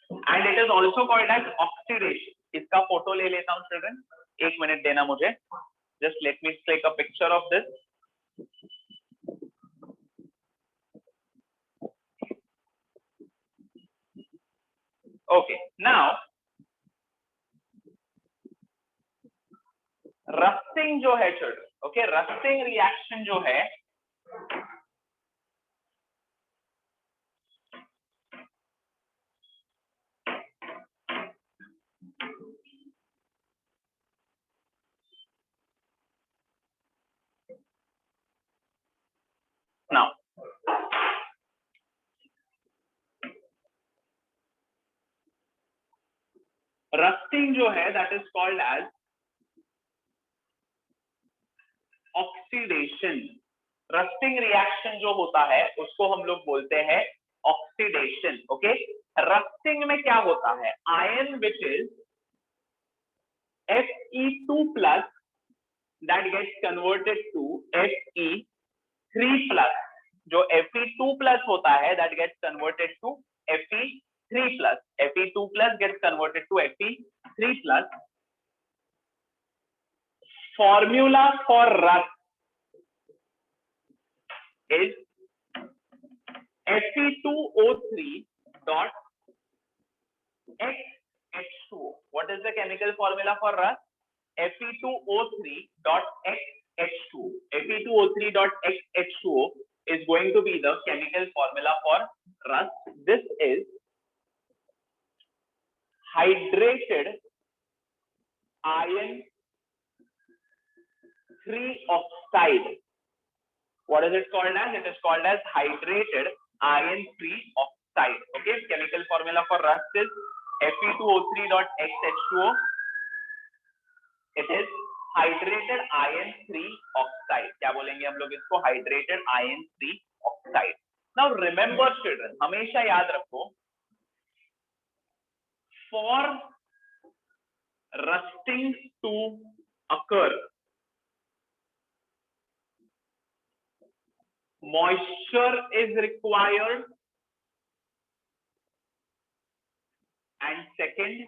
and it is also called as oxidation. इसका फोटो ले लेता हूं चिल्ड्रन, 1 मिनट देना मुझे, just let me take a picture of this. Okay, now rusting जो है चिल्ड्रन, ओके, रस्टिंग रिएक्शन जो है नाउ रस्टिंग जो है that is called as oxidation. Rusting reaction जो होता है उसको हम लोग बोलते हैं ऑक्सीडेशन, ओके। रस्टिंग में क्या होता है, ion which is Fe2 plus that gets converted to Fe3 plus, जो Fe2 plus होता है that gets converted to Fe3 plus, Fe2 plus gets converted to Fe3 plus. Formula for rust is Fe2O3 dot XH2O. What is the chemical formula for rust? Fe2O3 dot XH2O. Fe2O3 dot XH2O is going to be the chemical formula for rust. This is hydrated iron 3 oxide. What is it called as? It is called as hydrated iron 3 oxide. Okay, chemical formula for rust is Fe2O3 dot XH2O. It is hydrated iron 3 oxide. क्या बोलेंगे हम लोग इसको, hydrated iron 3 oxide. Now remember children, हमेशा याद रखो, for rusting to occur, moisture is required, and second,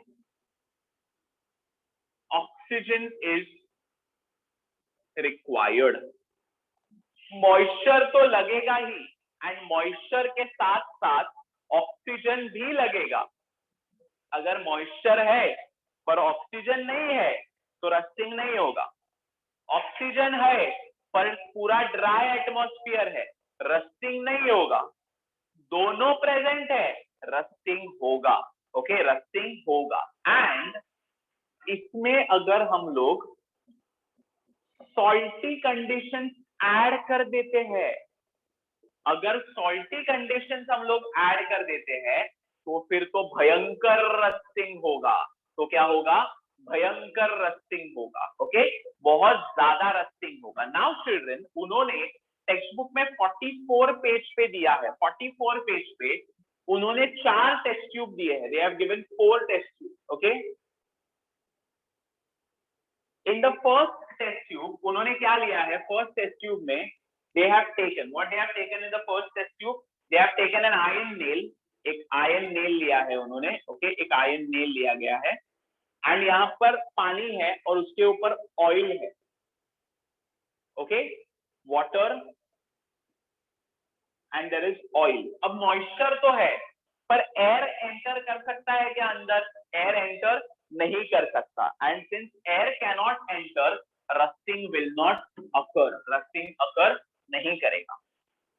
oxygen is required. Moisture तो लगेगा ही, एंड मॉइस्चर के साथ साथ ऑक्सीजन भी लगेगा। अगर मॉइस्चर है पर ऑक्सीजन नहीं है तो रस्टिंग नहीं होगा। ऑक्सीजन है पर पूरा ड्राई एटमॉस्फेयर है, रस्टिंग नहीं होगा। दोनों प्रेजेंट है, रस्टिंग होगा। ओके, रस्टिंग होगा। एंड इसमें अगर हम लोग सॉल्टी कंडीशंस ऐड कर देते हैं, अगर सॉल्टी कंडीशंस हम लोग ऐड कर देते हैं तो फिर तो भयंकर रस्टिंग होगा। तो क्या होगा, भयंकर रस्टिंग होगा। ओके, बहुत ज्यादा रस्टिंग होगा। नाउ चिल्ड्रन, उन्होंने टेक्स्ट बुक में 44 पेज पे दिया है, 44 पेज पे उन्होंने 4 टेस्ट ट्यूब दिए हैं। They have given 4 test tube. Okay, in the first test tube उन्होंने क्या लिया है, फर्स्ट टेस्ट ट्यूब में they have taken, what they have taken in the first test tube, they have taken an iron nail, एक ion nail लिया है उन्होंने। Okay, एक आयन नेल लिया गया है, एंड यहाँ पर पानी है और उसके ऊपर ऑयल है। Okay, water and there is oil. अब मॉइस्चर तो है पर एयर एंटर कर सकता है क्या अंदर? एयर एंटर नहीं कर सकता, and since air can not enter, rusting will not occur, rusting occur नहीं करेगा।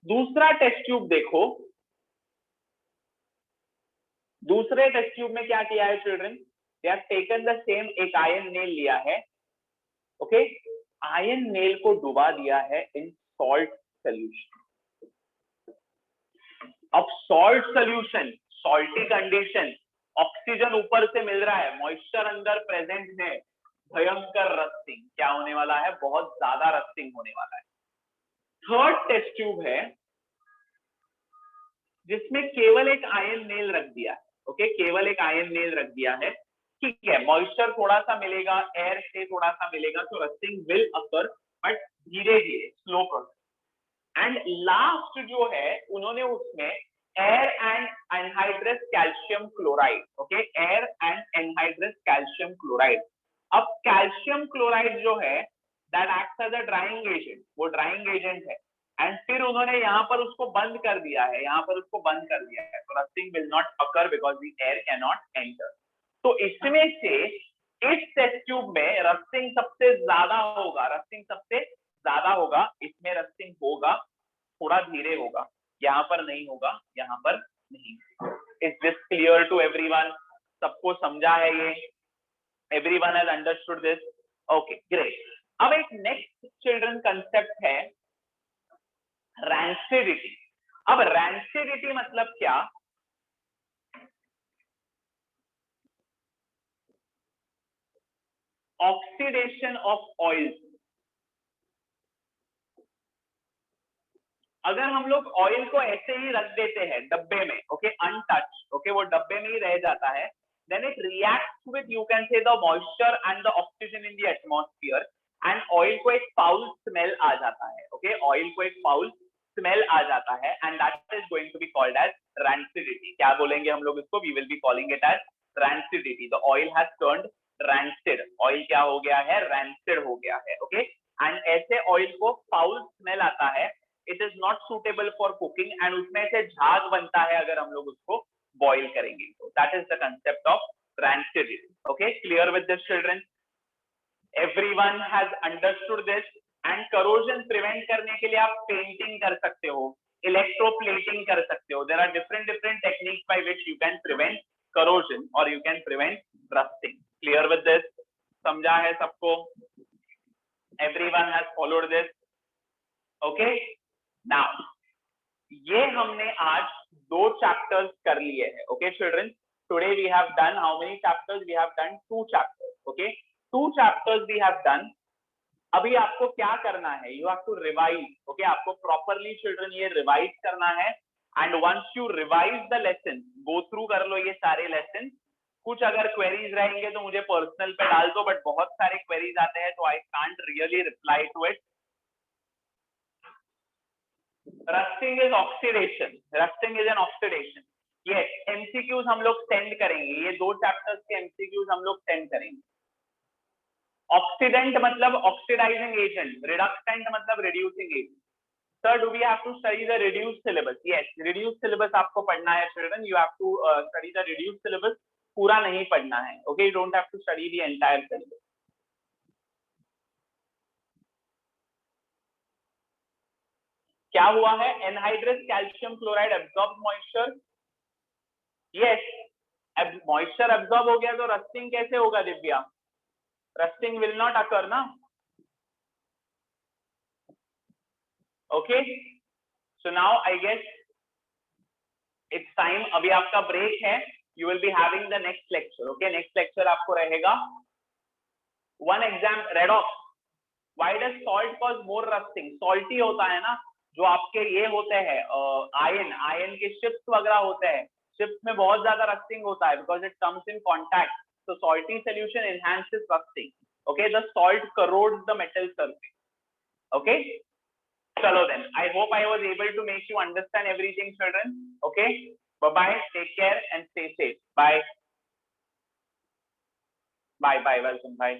दूसरा टेस्ट ट्यूब देखो, दूसरे टेस्ट ट्यूब में क्या किया है children, they have taken the same, एक आयन नेल लिया है। ओके, आयन नेल को डुबा दिया है इन सॉल्ट सोल्यूशन। अब salt solution, salty condition, oxygen ऊपर से मिल रहा है, मॉइस्चर अंदर प्रेजेंट है, भयंकर रस्टिंग क्या होने वाला है, बहुत ज्यादा रस्टिंग होने वाला है। थर्ड टेस्ट ट्यूब है जिसमें केवल एक आयन नेल रख दिया है। ओके, केवल एक आयन नेल रख दिया है। ठीक है, मॉइस्चर थोड़ा सा मिलेगा, एयर से थोड़ा सा मिलेगा, तो रस्टिंग विल अकर, बट धीरे धीरे, स्लो प्रोसेस। एंड लास्ट जो है उन्होंने उसमें air and anhydrous calcium chloride, okay, air and anhydrous calcium chloride. अब कैल्शियम क्लोराइड जो है that acts as a drying agent, वो ड्राइंग एजेंट है। एंड फिर उन्होंने यहाँ पर उसको बंद कर दिया है, यहाँ पर उसको बंद कर दिया है, तो rusting will not occur because the air can not enter. तो इसमें से इस टेस्ट ट्यूब में रस्टिंग सबसे ज्यादा होगा, रस्टिंग सबसे ज्यादा होगा, इसमें रस्टिंग होगा, थोड़ा धीरे होगा, यहाँ पर नहीं होगा, यहाँ पर नहीं। Is this clear to everyone? सबको समझा है ये? Everyone has understood this? Okay, great. अब एक नेक्स्ट चिल्ड्रन कंसेप्ट है रैंसिडिटी। अब रैंसिडिटी मतलब क्या? Oxidation of oil. अगर हम लोग ऑयल को ऐसे ही रख देते हैं डब्बे में, ओके, अनटच, ओके, वो डब्बे में ही रह जाता है, then it reacts with, you can say, the moisture and the oxygen in the atmosphere, and oil को एक फाउल स्मेल आ जाता है, ओके, ऑयल को एक फाउल स्मेल आ जाता है, and that is going to be called as rancidity. क्या बोलेंगे हम लोग इसको? We will be calling it as rancidity. The oil has turned rancid, oil क्या हो गया है? रैंसिड हो गया है, ओके। एंड ऐसे ऑयल को फाउल स्मेल आता है, it is not suitable for cooking, and उसमें से झाग बनता है अगर हम लोग उसको बॉईल करेंगे। तो that is the concept of rancidity. Okay, clear with this children? Everyone has understood this? And corrosion prevent करने के लिए आप पेंटिंग कर सकते हो, इलेक्ट्रोप्लेटिंग कर सकते हो। There are different different techniques by which you can prevent corrosion और you can prevent rusting. Clear with this? समझा है सबको? Everyone has followed this? Okay, now ये हमने आज 2 चैप्टर्स कर लिए हैं, okay children. Today we have done how many chapters? We have done 2 chapters, okay, 2 chapters we have done. अभी आपको क्या करना है? You have to revise, okay, आपको प्रॉपरली चिल्ड्रन ये रिवाइज करना है। And once you revise the lesson, go through कर लो ये सारे लेसन। कुछ अगर क्वेरीज रहेंगे तो मुझे पर्सनल पे डाल दो, बट बहुत सारे क्वेरीज आते हैं तो I can't really reply to it. Rusting is oxidation, rusting is an oxidation. ये एमसीक्यूज हम लोग सेंड करेंगे, ये 2 चैप्टर्स के एमसीक्यूज हम लोग सेंड करेंगे। ऑक्सीडेंट मतलब ऑक्सीडाइजिंग एजेंट, रिडक्टेंट मतलब reducing agent. Sir, do we have to study the reduce syllabus? Yes, reduce syllabus आपको पढ़ना है children. You have to study the reduce syllabus. पूरा नहीं पढ़ना है, okay, you don't have to study the entire syllabus. क्या हुआ है? Anhydrous calcium chloride absorb moisture. Yes, अब मॉइस्चर एब्जॉर्ब हो गया तो रस्टिंग कैसे होगा Divya? Rusting will not occur ना, okay. So now I guess it's time, अभी आपका ब्रेक है। You will be having the next lecture, okay. Next lecture आपको रहेगा one exam redox. Why does salt cause more rusting? Salty होता है ना, जो आपके ये होते हैं आयन, आयन के शिप्स वगैरह होते हैं, शिप्स में बहुत ज्यादा रस्टिंग होता है because it comes in contact. so salty solution enhances rusting, okay, the salt corrodes the metal surface, okay. Chalo then, I hope I was able to make you understand everything children, okay. Bye bye, take care and stay safe. Bye bye bye, welcome, bye.